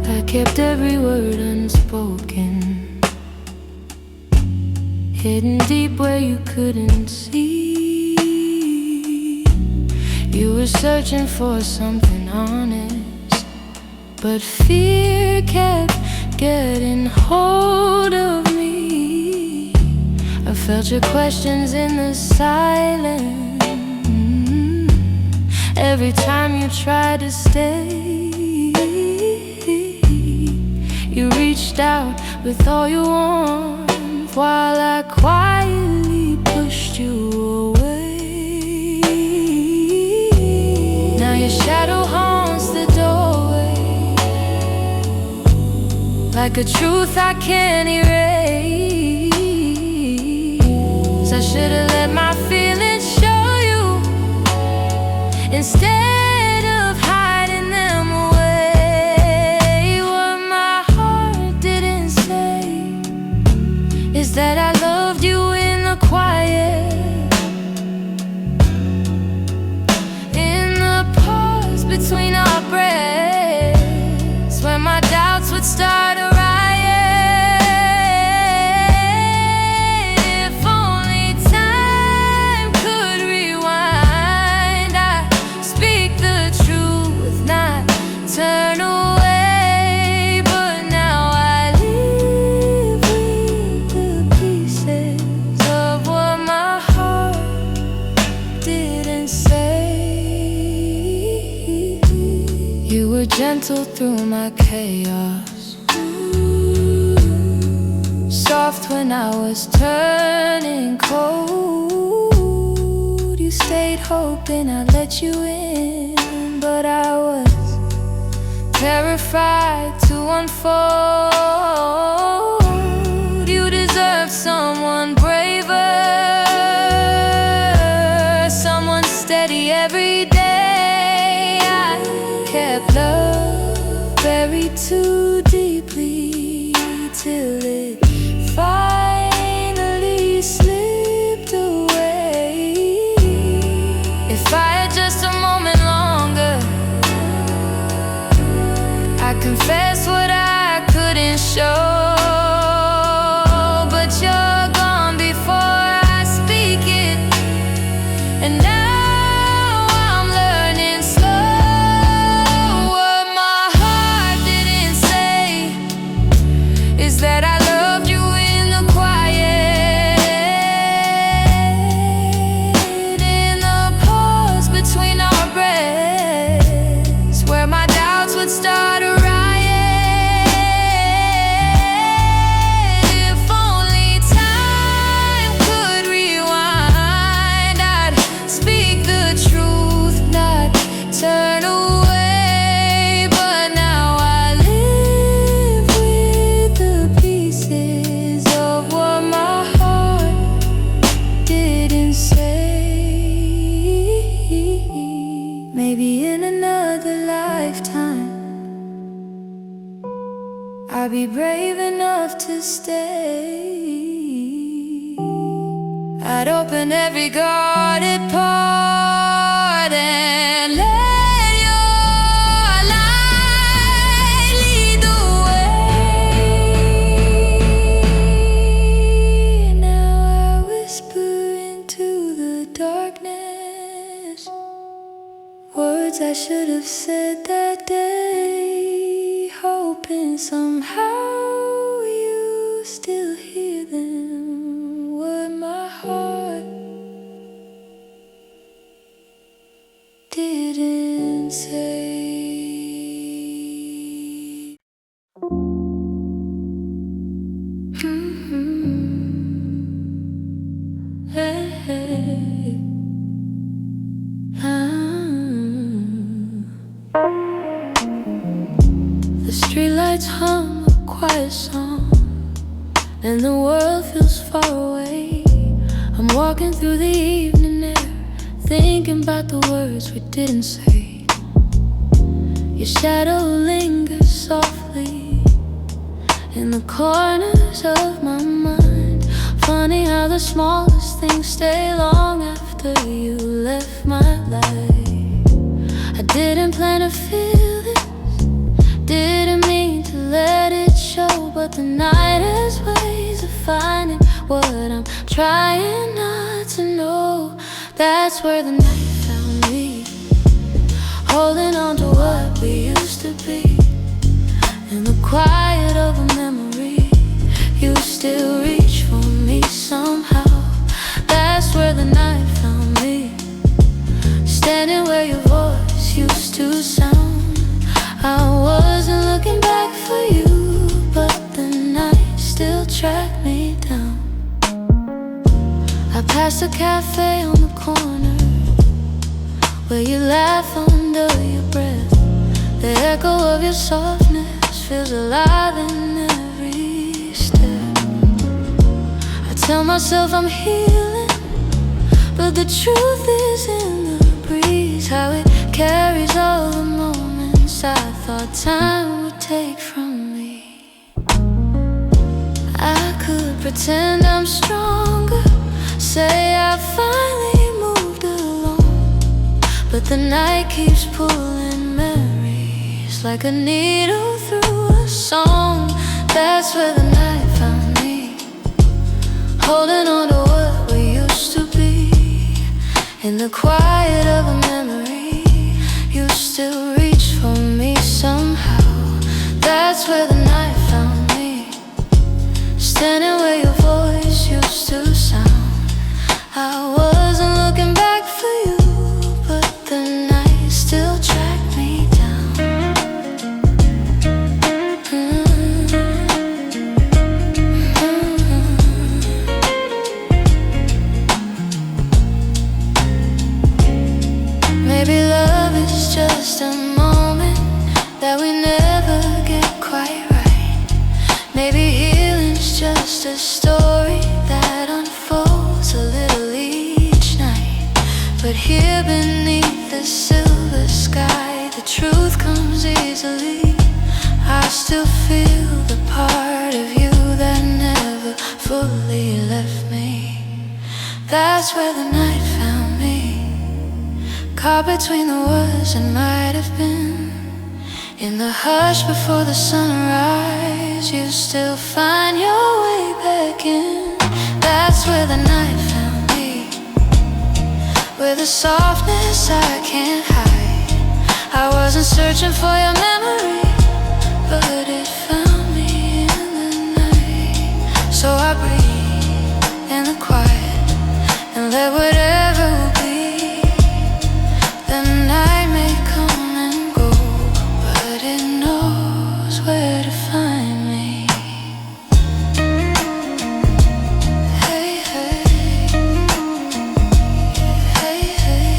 Speaker 1: I kept every word unspoken, hidden deep where you couldn't see. You were searching for something honest, but fear kept getting hold of me. I felt your questions in the silence, every time you tried to stay. You reached out with all you want, while I quietly pushed you away. Now your shadow haunts the doorway, like a truth I can't erase. I should've let my feelings show you instead of hiding them away. What my heart didn't say is that I loved you in the quiet, in the pause between our breaths, when my doubts would start a riot. If only time could rewind, I'd speak the truth, not turn away. my chaos. Soft when I was turning cold. You stayed hoping I'd let you in, but I was terrified to unfold. You deserve someone braver, someone steady every day. I kept love buried too deeply till it finally slipped away. If I had just a moment longer, I confess what I couldn't show. But you're gone before I speak it, and now I'm learning slow. What my heart didn't say is that I loved you in the quiet, in the pause between our breaths, where my doubts would start a riot. If only time could rewind, I'd speak the truth, not turn away. But now I live with the pieces of what my heart didn't say. Maybe in another lifetime I'll be brave enough to stay. I'd open every guarded part and let your light lead the way. Now I whisper into the darkness words I should have said that day, hoping somehow you still hear them. What my heart didn't say. Hey, hey. The streetlights hum a quiet song, and the world feels far away. I'm walking through the evening air, thinking about the words we didn't say. Your shadow lingers softly in the corners of my mind. Funny how the smallest things stay long after you left my life. I didn't plan to feel this, didn't mean to let it show, but the night has ways of finding what I'm trying not to know. That's where the night found me, holding on to what we used to be. In the quiet of a memory, you still reach for me somehow. That's where the night found me, standing where your voice used to sound. I wasn't looking back for you, but the night still tracked me down. I passed a cafe on the corner where you laugh under your breath. The echo of your softness feels alive in every step. I tell myself I'm healing, but the truth is in the breeze, how it carries all the moments I thought time would take from me. I could pretend I'm stronger, say I finally moved along, but the night keeps pulling memories like a needle through a song. That's where the night found me, holding on to what we used to be. In the quiet of a memory, you still reach for me somehow. That's where the night found me, standing where your voice used to sound. I wasn't looking back for you, but the night still tracked me down. story that unfolds a little each night. But here beneath the silver sky, the truth comes easily. I still feel the part of you that never fully left me. That's where the night found me, caught between the words that might have been. In the hush before the sunrise, you still find your way back in. That's where the night found me, with a softness I can't hide. I wasn't searching for your memory, but it found me in the night. So I breathe in the quiet and let whatever will be. The night may come and go, but it knows where to find me. Hey, hey, hey, hey.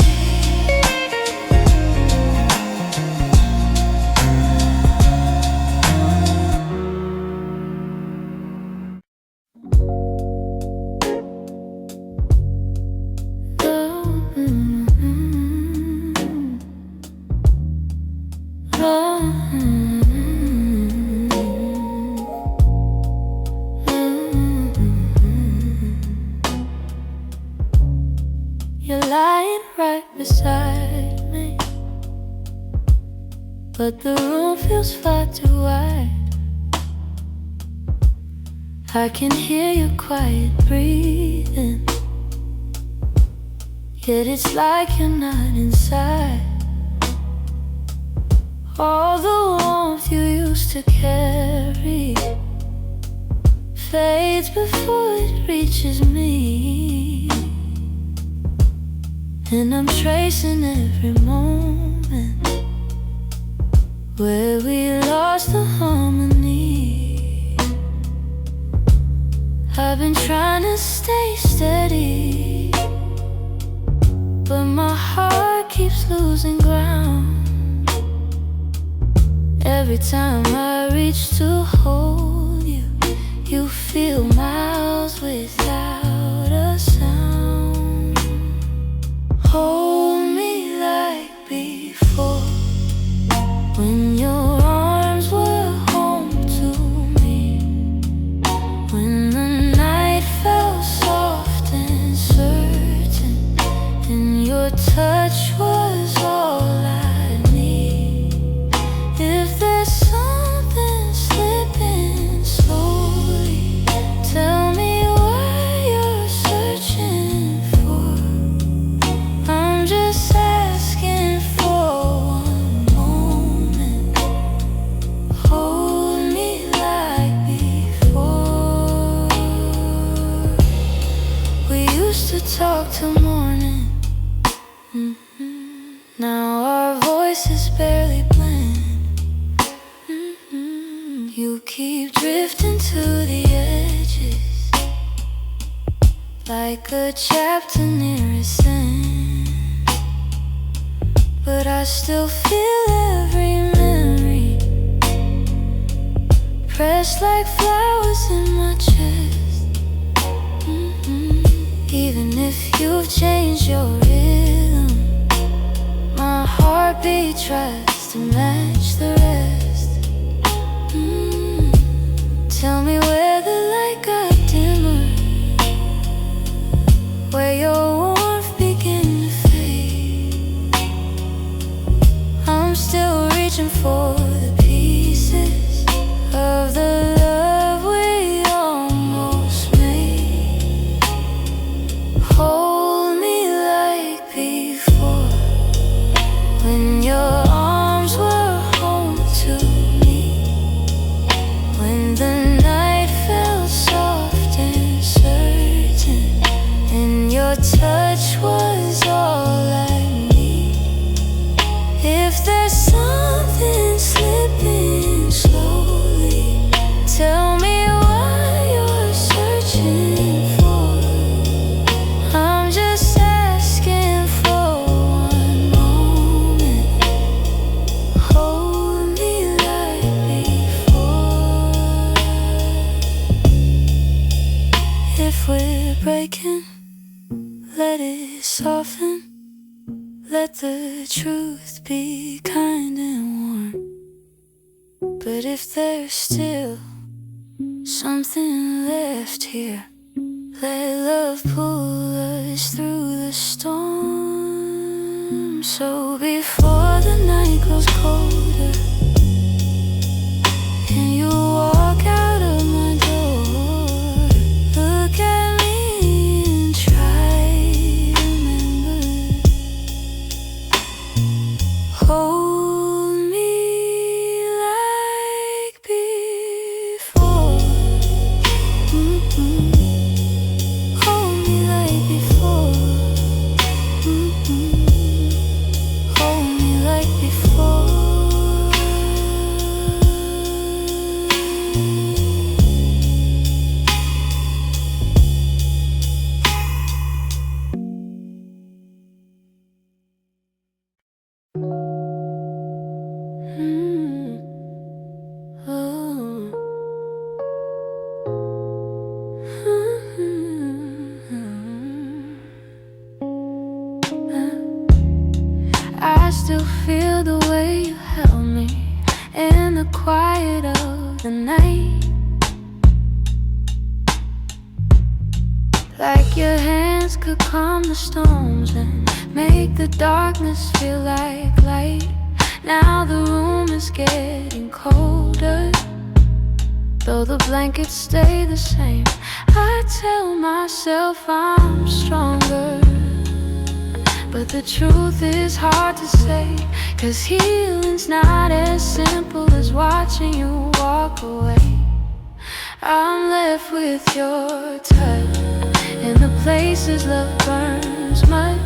Speaker 1: You're lying right beside me, but the room feels far too wide. I can hear your quiet breathing, yet it's like you're not inside. All the warmth you used to carry fades before it reaches me, and I'm tracing every moment where we lost the harmony. I've been trying to stay steady, but my heart keeps losing ground. Every time I reach to hold you, you feel miles without a sound. Hold me like before, when your arms were home to me, when the night felt soft and certain, and your touch was all I need. If there's something slipping slowly, tell me what you're searching for. I'm just asking for one moment. Hold me like before. We used to talk till morning. Now our voices barely blend. You keep drifting to the edges, like a chapter near its end. But I still feel every memory pressed like flowers in my chest. Even if you've changed your rhythm, my heartbeat tries to match the rest. Tell me where the light got dimmer, where your warmth began to fade. I'm still reaching for the pieces of the love we almost made. Hold me like before, when your arms were home to me, when the night felt soft and certain, and your touch was all I need. If there's something slipping slowly, tell me what you're searching for. I'm just asking for one moment. Hold me like before. if we're breaking, let it soften. Let the truth be kind and warm. But if there's still something left here, let love pull us through the storm. So before the night grows colder and you walk out of my door, look at me and try to remember. Hold me like before. Hold me like before. Hold me like before. I still feel the way you held me in the quiet of the night, like your hands could calm the storms and make the darkness feel like light. Now the room is getting colder, though the blankets stay the same. I tell myself I'm stronger, but the truth is hard to say, 'cause healing's not as simple as watching you walk away. I'm left with your touch in the places love burns mud,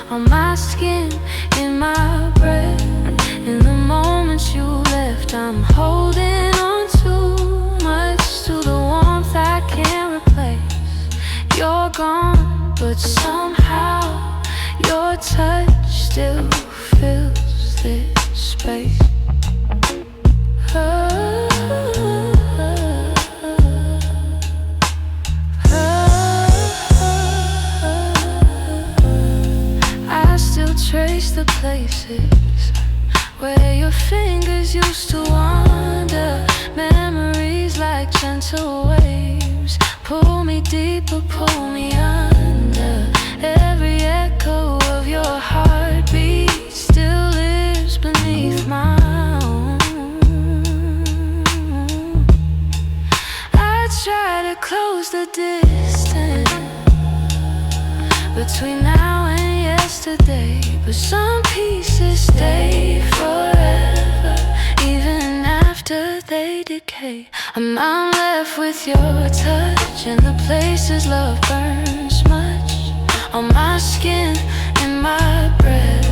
Speaker 1: on my skin, in my breath. In the moments you left, I'm holding on too much to the warmth I can't replace. You're gone, but somehow your touch still fills this space. I still trace the places where your fingers used to wander. Memories like gentle waves pull me deeper, pull me under. Every echo of your heartbeat still lives beneath my own. I try to close the distance between now and yesterday, but some pieces stay forever, even after they decay. I'm left with your touch in the places love burns much, on my skin, in my breath.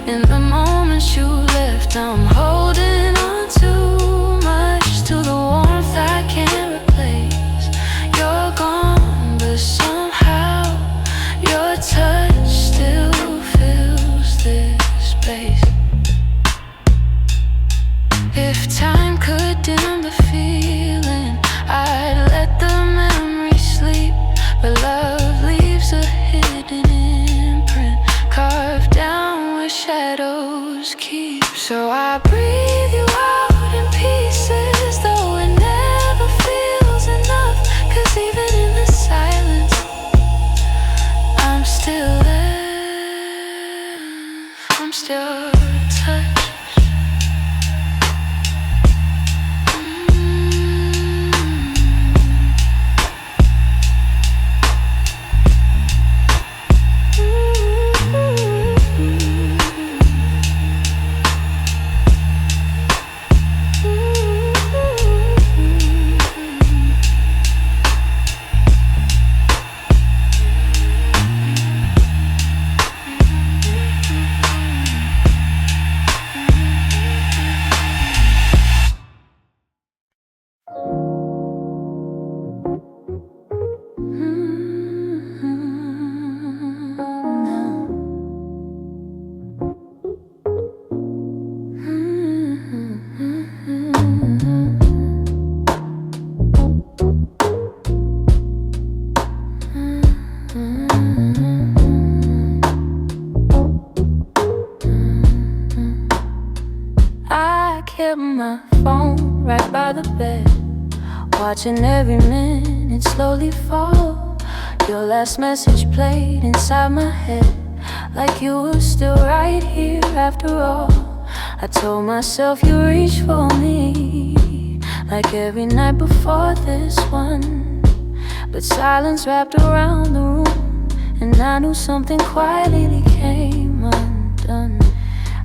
Speaker 1: In the moments you left, I'm holding on too much to the warmth I can't replace. You're gone, but somehow your touch still fills this space. If time could dim the feeling, I'd let the memory sleep, but love leaves a hidden imprint carved down where shadows keep. So I breathe by the bed, watching every minute slowly fall. Your last message played inside my head, like you were still right here after all. I told myself you reached for me, like every night before this one. But silence wrapped around the room, and I knew something quietly came undone.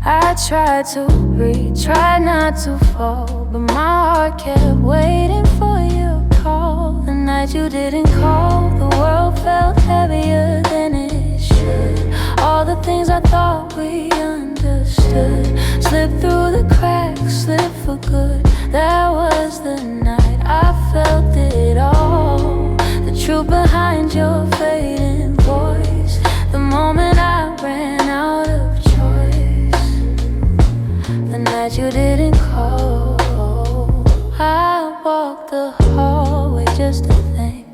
Speaker 1: I tried to breathe, tried not to fall, but my heart kept waiting for your call. The night you didn't call, the world felt heavier than it should. All the things I thought we understood slipped through the cracks, slipped for good. That was the night I felt it all, the truth behind your fading voice, the moment I ran out of choice, the night you didn't call. I walked the hallway just to think,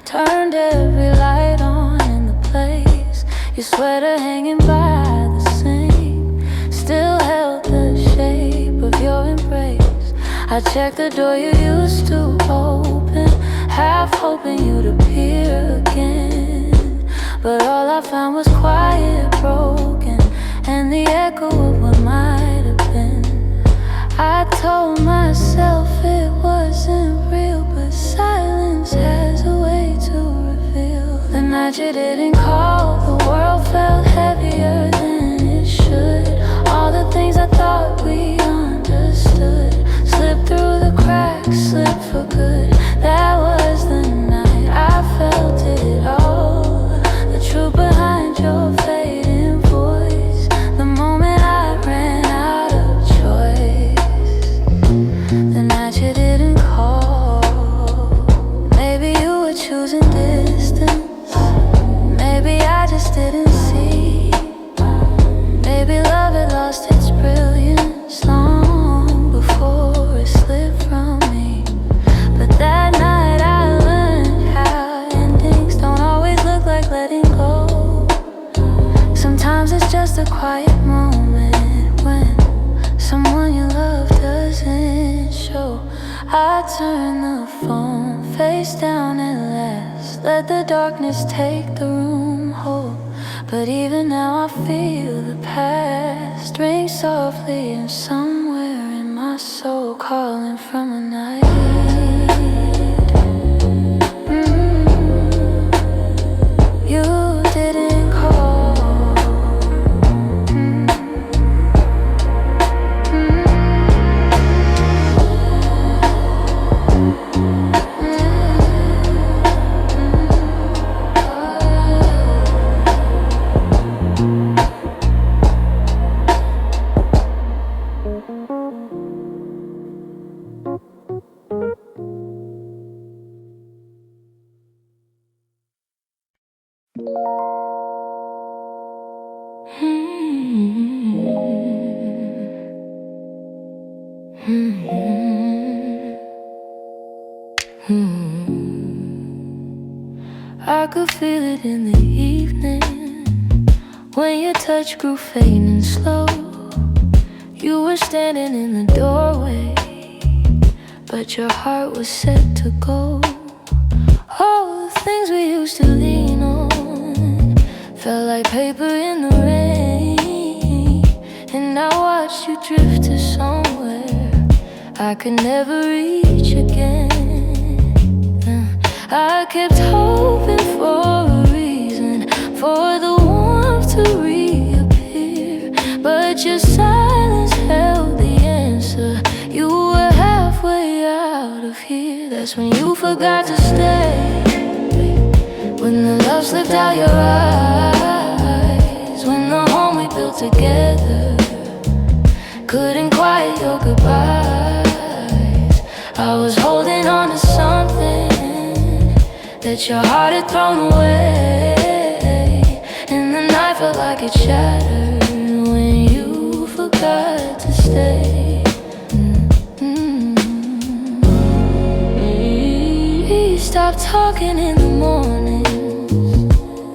Speaker 1: turned every light on in the place. Your sweater hanging by the sink still held the shape of your embrace. I checked the door you used to open, half hoping you'd appear again. But all I found was quiet, broken, and the echo of what might have been. I told myself it wasn't real, but silence has a way to reveal. The night you didn't call, the world felt heavier than it should. All the things I thought we understood slipped through the cracks, slipped for good. That was the night I felt it all, the truth behind your fading voice, the moment I ran out of choice, the night you didn't call. Maybe you were choosing distance, maybe I just didn't see. Maybe love had lost its brilliance long before it slipped from me. But that night I learned how endings don't always look like letting go. Sometimes it's just a quiet moment when someone you love doesn't show. I turn the phone face down at last, let the darkness take the room whole. But even now I feel the past ring softly, and somewhere in my soul calling from a night you didn't call. I could feel it in the evening when your touch grew faint and slow. You were standing in the doorway, but your heart was set to go. All the things we used to lean on felt like paper in the rain, and I watched you drift to somewhere I could never reach again. I kept hoping for a reason for the warmth to reappear, but your silence held the answer. You were halfway out of here. That's when you forgot to stay, when the love slipped out your eyes, when the home we built together couldn't quiet your goodbyes. I was holding on to something that your heart had thrown away, and the night felt like it shattered when you forgot to stay. We stopped talking in the morning,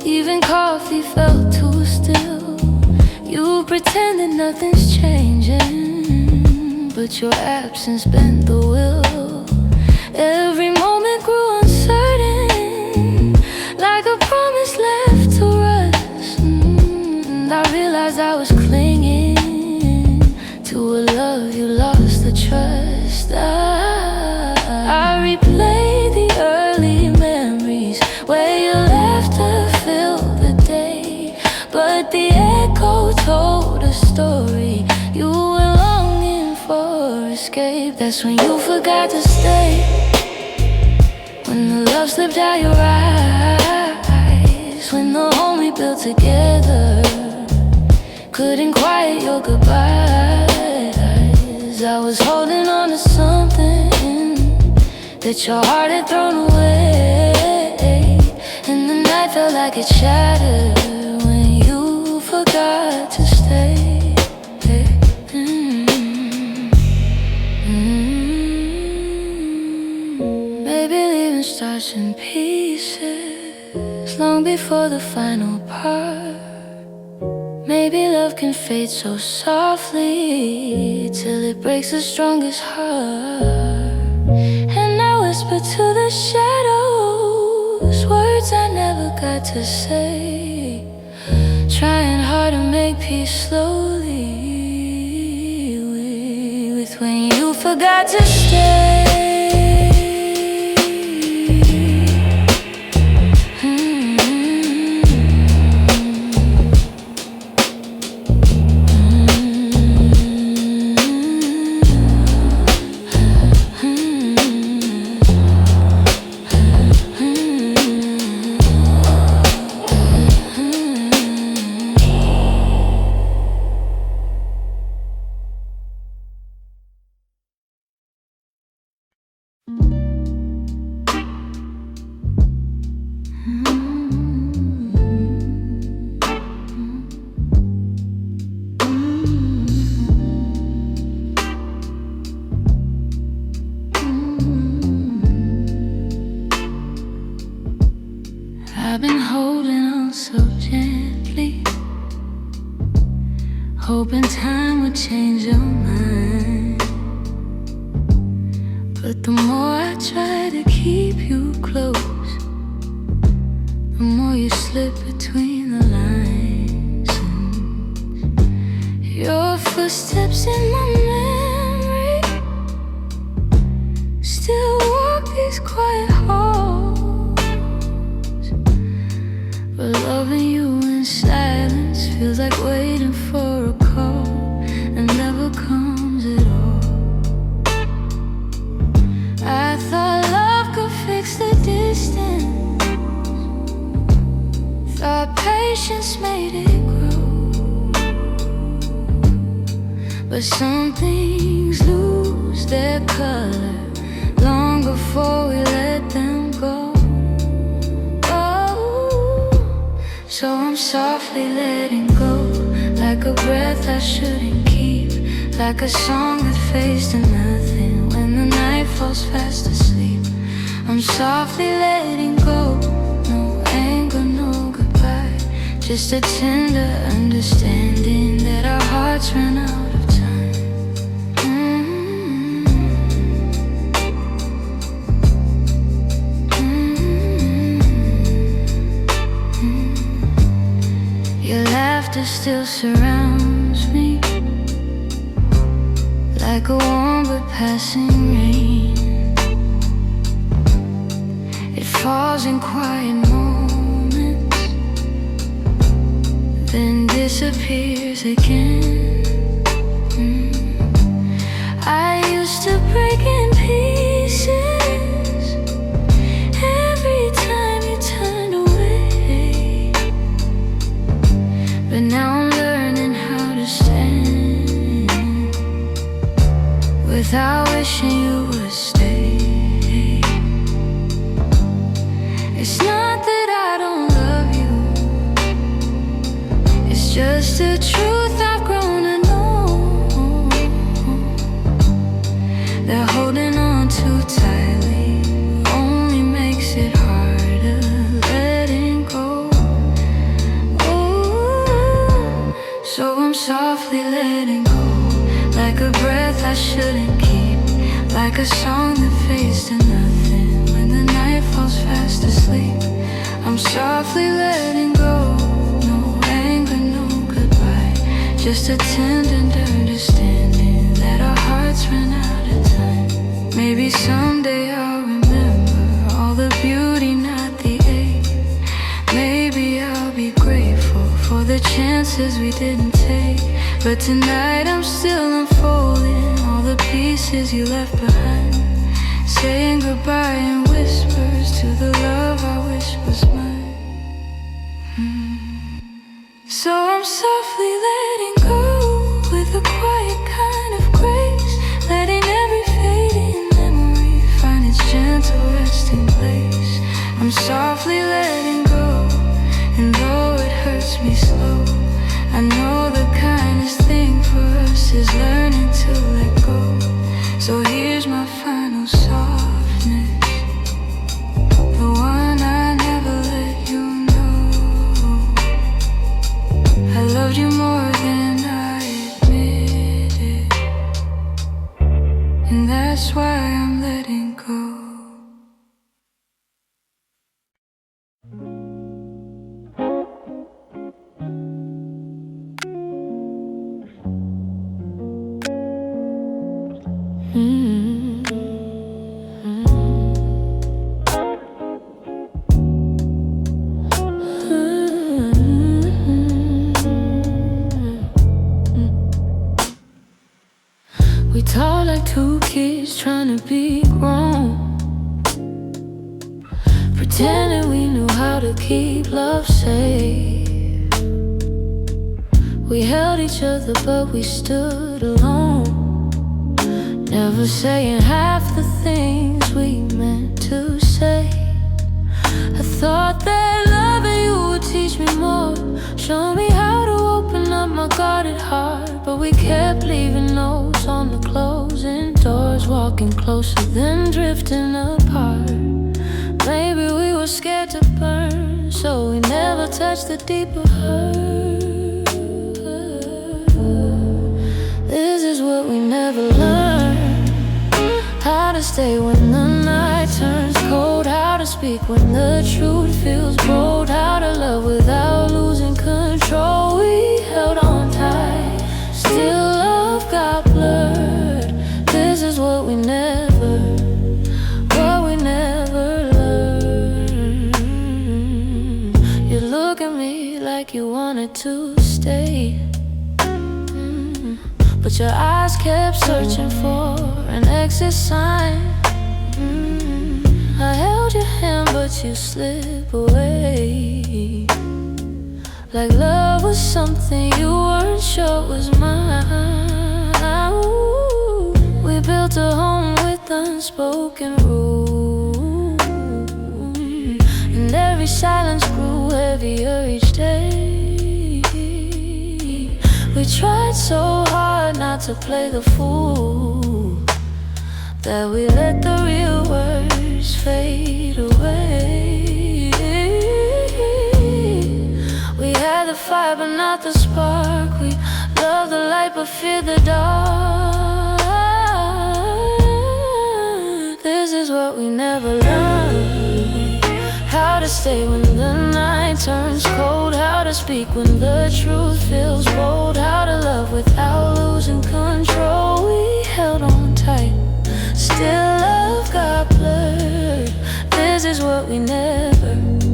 Speaker 1: even coffee felt too still. You pretended nothing's changing, but your absence bent the will. Every moment grew uncertain, like a promise left to rust. And I realized I was clinging to a love you lost the trust. I replayed the early memories where your laughter filled the day, but the echo told a story you were longing for escape. That's when you forgot to stay, when the love slipped out your eyes, when the home we built together couldn't quiet your goodbyes. I was holding on to something that your heart had thrown away, and the night felt like it shattered when you forgot to stay. Maybe leaving starts in pieces long before the final part. Maybe love can fade so softly till it breaks the strongest heart. And I whisper to the shadows words I never got to say, trying hard to make peace slowly with when you forgot to stay. I've been holding on so gently, hoping time would change your mind. But the more I try to keep you close, the more you slip between the lines. And your footsteps in my memory still walk these quiet halls. But loving you in silence feels like waiting for a call that never comes at all. I thought love could fix the distance, thought patience made it grow. But some things lose their color long before we let them go. So I'm softly letting go, like a breath I shouldn't keep, like a song that fades to nothing when the night falls fast asleep. I'm softly letting go, no anger, no goodbye, just a tender understanding that our hearts ran out of time. Your laughter still surrounds me, like a warm but passing rain. It falls in quiet moments, then disappears again. I used to break in pieces every time you turned away, but now I'm learning how to stand without wishing you would stay. It's not that I don't love you, it's just the truth I've grown to know, that holding on too tightly only makes it harder letting go. So I'm softly letting go, like a breath I shouldn't keep, like a song that fades to nothing when the night falls fast asleep. I'm softly letting go, no anger, no goodbye, just a tender understanding that our hearts ran out of time. Maybe someday I'll remember all the beauty, not the ache. Maybe I'll be grateful for the chances we didn't take. But tonight I'm still unfolding all the pieces you left behind, saying goodbye in whispers to the love I wish was mine. So I'm softly letting go with a quiet kind of grace, letting every fading memory find its gentle resting place. I'm softly letting go, and though it hurts me slow, I know the kindest thing for us is learning to let go. So here's my final softness, the one I never let you know. I loved you more than I admitted, and that's why I'm letting go. We talk like two kids trying to be grown, pretending we knew how to keep love safe. We held each other but we stood alone, never saying half the things we meant to say. I thought that loving you would teach me more, show me how to open up my guarded heart. But we kept leaving notes on the closing doors, walking closer then drifting apart. Maybe we were scared to burn, so we never touched the deeper hurt. This is what we never learned, how to stay when the night turns cold, how to speak when the truth feels bold, how to love without losing control. We held on tight, still love got blurred. This is what we never learned. You look at me like you wanted to stay, but your eyes kept searching for an exit sign. I held your hand but you slip away, like love was something you weren't sure was mine. Ooh, we built a home with unspoken rules, and every silence grew heavier each day. We tried so hard not to play the fool, that we let the real words fade away. We had the fire but not the spark, we loved the light but feared the dark. This is what we never learned, how to stay when the night turns cold, how to speak when the truth feels bold, how to love without losing control. We held on tight, still love got blurred. This is what we never learned.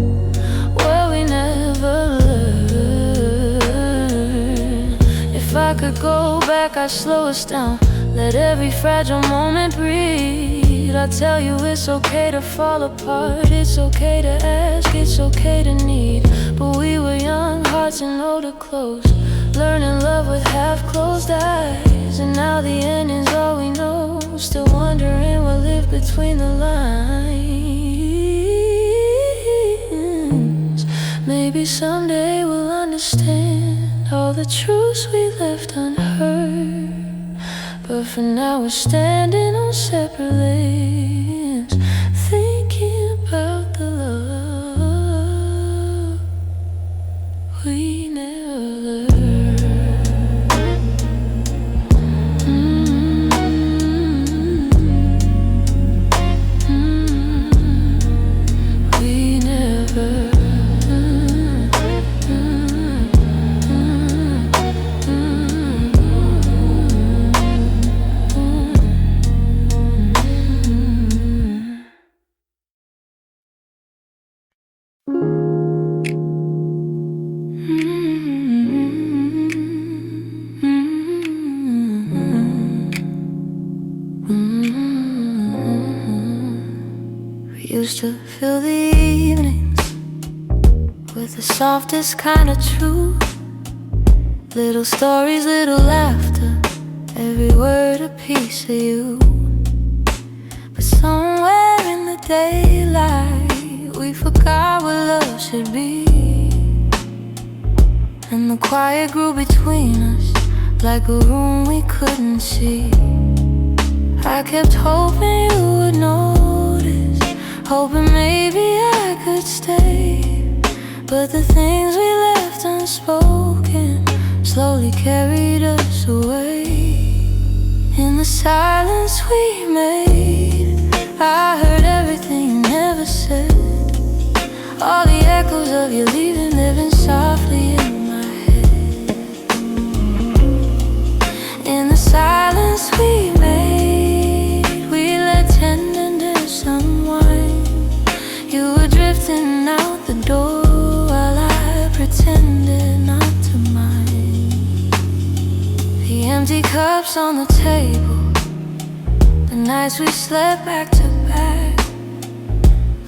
Speaker 1: If I could go back, I'd slow us down, let every fragile moment breathe. I'd tell you it's okay to fall apart, it's okay to ask, it's okay to need. But we were young, hearts and older close, learning love with half-closed eyes. And now the ending's all we know, still wondering what lived between the lines. Maybe someday we'll understand all the truths we left unheard, but for now we're standing on separate lanes, thinking about the love we never learned. Fill the evenings with the softest kind of truth. Little stories, little laughter, every word a piece of you. But somewhere in the daylight, we forgot what love should be. And the quiet grew between us like a room we couldn't see. I kept hoping you would notice, hoping maybe I could stay. But the things we left unspoken slowly carried us away. In the silence we made, I heard everything you never said. All the echoes of you leaving, living softly in my head. In the silence we made, we let tenderness unwind. You were drifting out the door while I pretended not to mind. The empty cups on the table, the nights we slept back to back.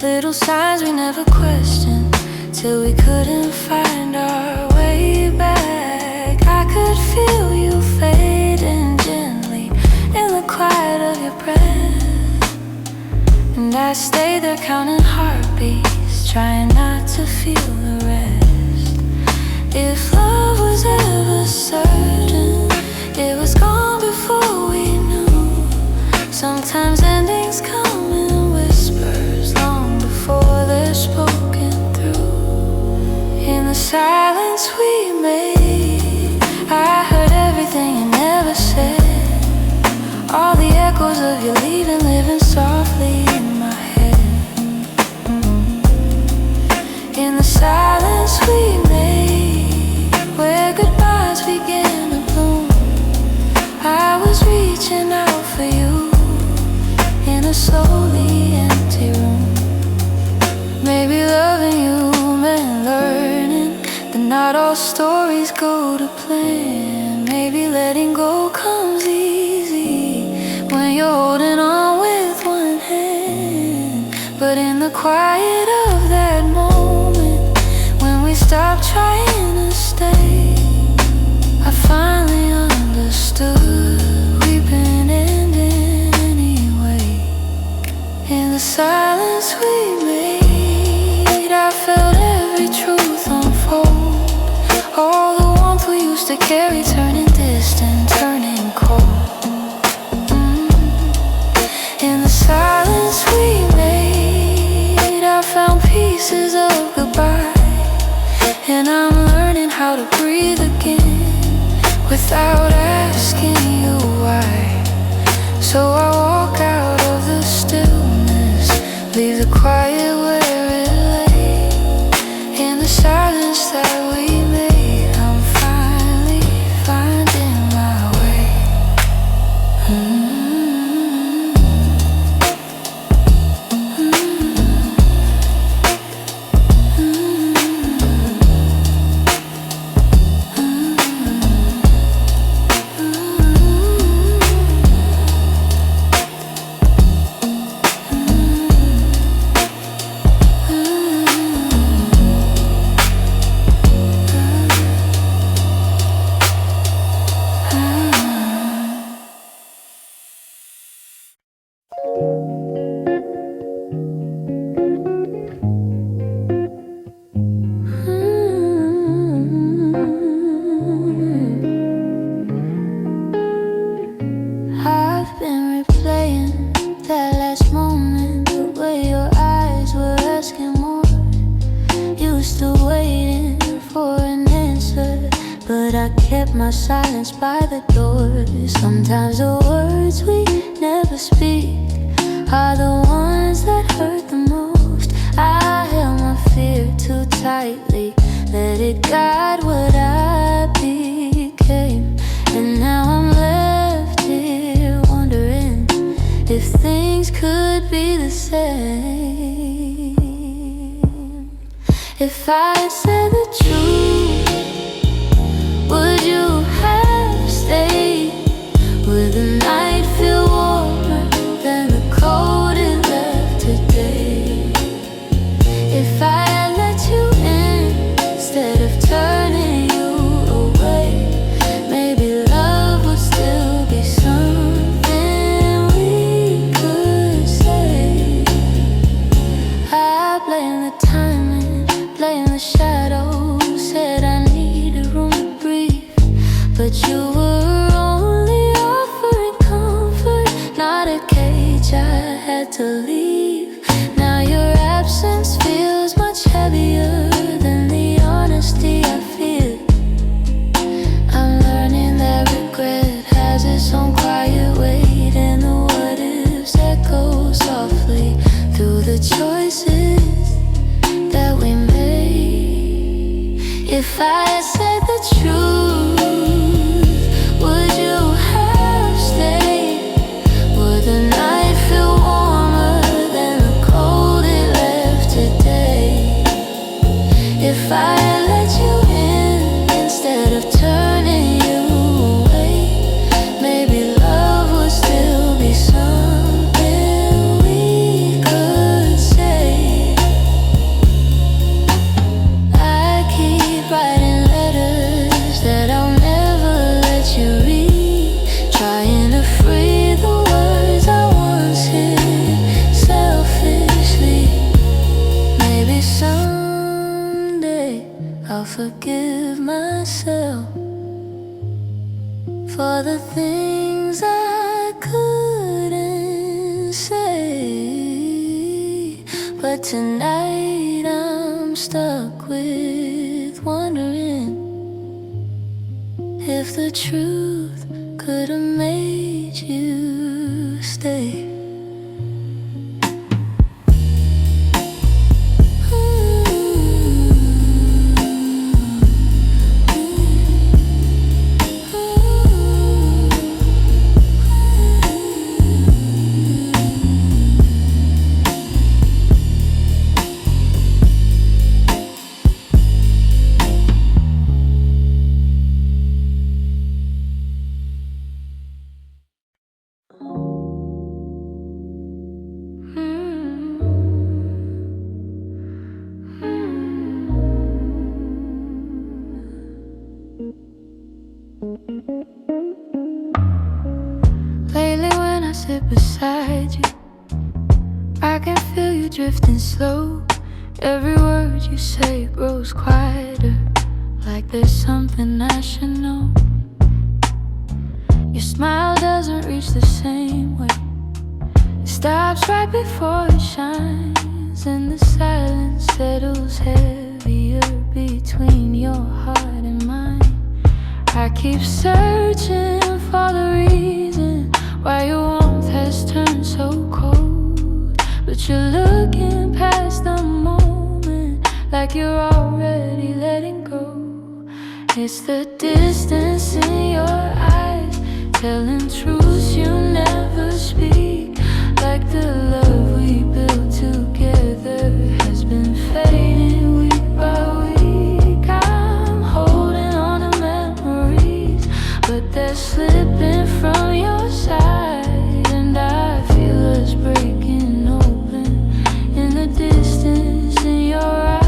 Speaker 1: Little signs we never questioned, till we couldn't find our way back. I could feel you fading gently in the quiet of your breath, and I stayed there counting heartbeats, trying not to feel the rest. If love was ever certain, it was gone before we knew. Sometimes endings come in whispers long before they're spoken through. In the silence we made, I heard everything you never said. All the echoes of you leaving, living softly in my head. In the silence we made, where goodbyes began to bloom, I was reaching out for you in a slowly empty room. Maybe loving you meant learning that not all stories go to plan. Maybe letting go comes easy when you're holding on with one hand. But in the quiet of that moment, when we stopped trying to stay, I finally understood we've been ending anyway. In the silence we made, I felt every truth unfold. All the warmth we used to carry turning distant, turning cold. In the silence we made, I found pieces of goodbye, and I'm learning how to breathe again without asking you why. So I walk out of the stillness, leave the quiet where it lay. In the silence that we made, I'm finally finding my way. I've been replaying that last moment, the way your eyes were asking more. You were still waiting for an answer, but I kept my silence by the door. Sometimes the words we never speak are the ones that hurt the most. I held my fear too tightly, let it guide what I became. And now I'm left here wondering if things could be the same. If I had said the truth, would you have stayed? Would the night feel warmer than the cold it left today? If I said the truth, would you have stayed? Would the night feel warmer than the cold it left today? If I let you in instead of turning you away, maybe love would still be something we could say. I keep writing letters that I'll never let you read, trying to free the words I once hid selfishly. Maybe someday I'll forgive myself for the things I couldn't say. But tonight I'm stuck with wondering if the truth could have made you stay. Lately when I sit beside you, I can feel you drifting slow. Every word you say grows quieter, like there's something I should know. Your smile doesn't reach the same way. It stops right before it shines, and the silence settles heavier between your heart and mine. I keep searching for the reason why your warmth has turned so cold, but you're looking past the moment like you're already letting go. It's the distance in your eyes, telling truths you never speak, like the love we built together has been fading week by week. I'm holding on to memories, but they're slipping from your side, and I feel us breaking open in the distance in your eyes.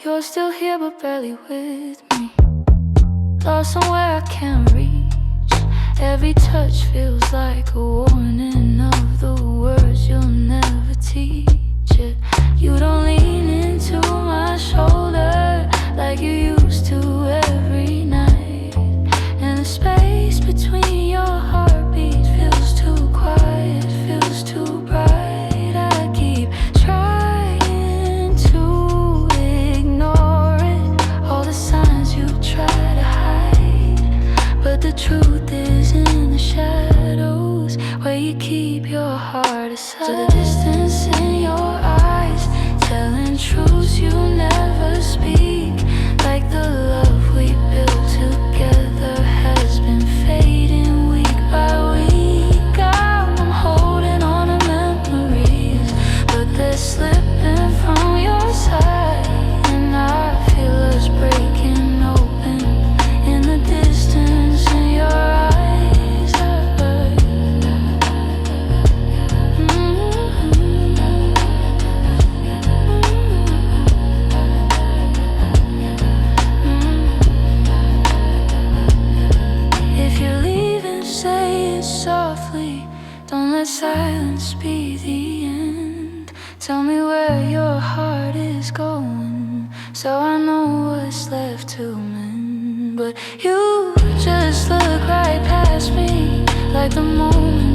Speaker 1: You're still here but barely with me, lost somewhere I can't reach. Every touch feels like a warning of the words you'll never teach. You don't lean into my shoulder like you used to every night, and the space between your heartbeats feels too quiet, feels too bright. I keep trying to ignore it, all the signs you try to hide, but the truth is in the shadows where you keep your heart aside. So the distance in your eyes, telling truths you never speak, like the love we built together has been fading week by week. I'm holding on to memories, but they're slipping from your side, and I feel us breaking open in the distance in your eyes. If you're leaving, say it softly, don't let silence be the end. Tell me where your heart is going, so I know what's left to mend. But you just look right past me, like the moment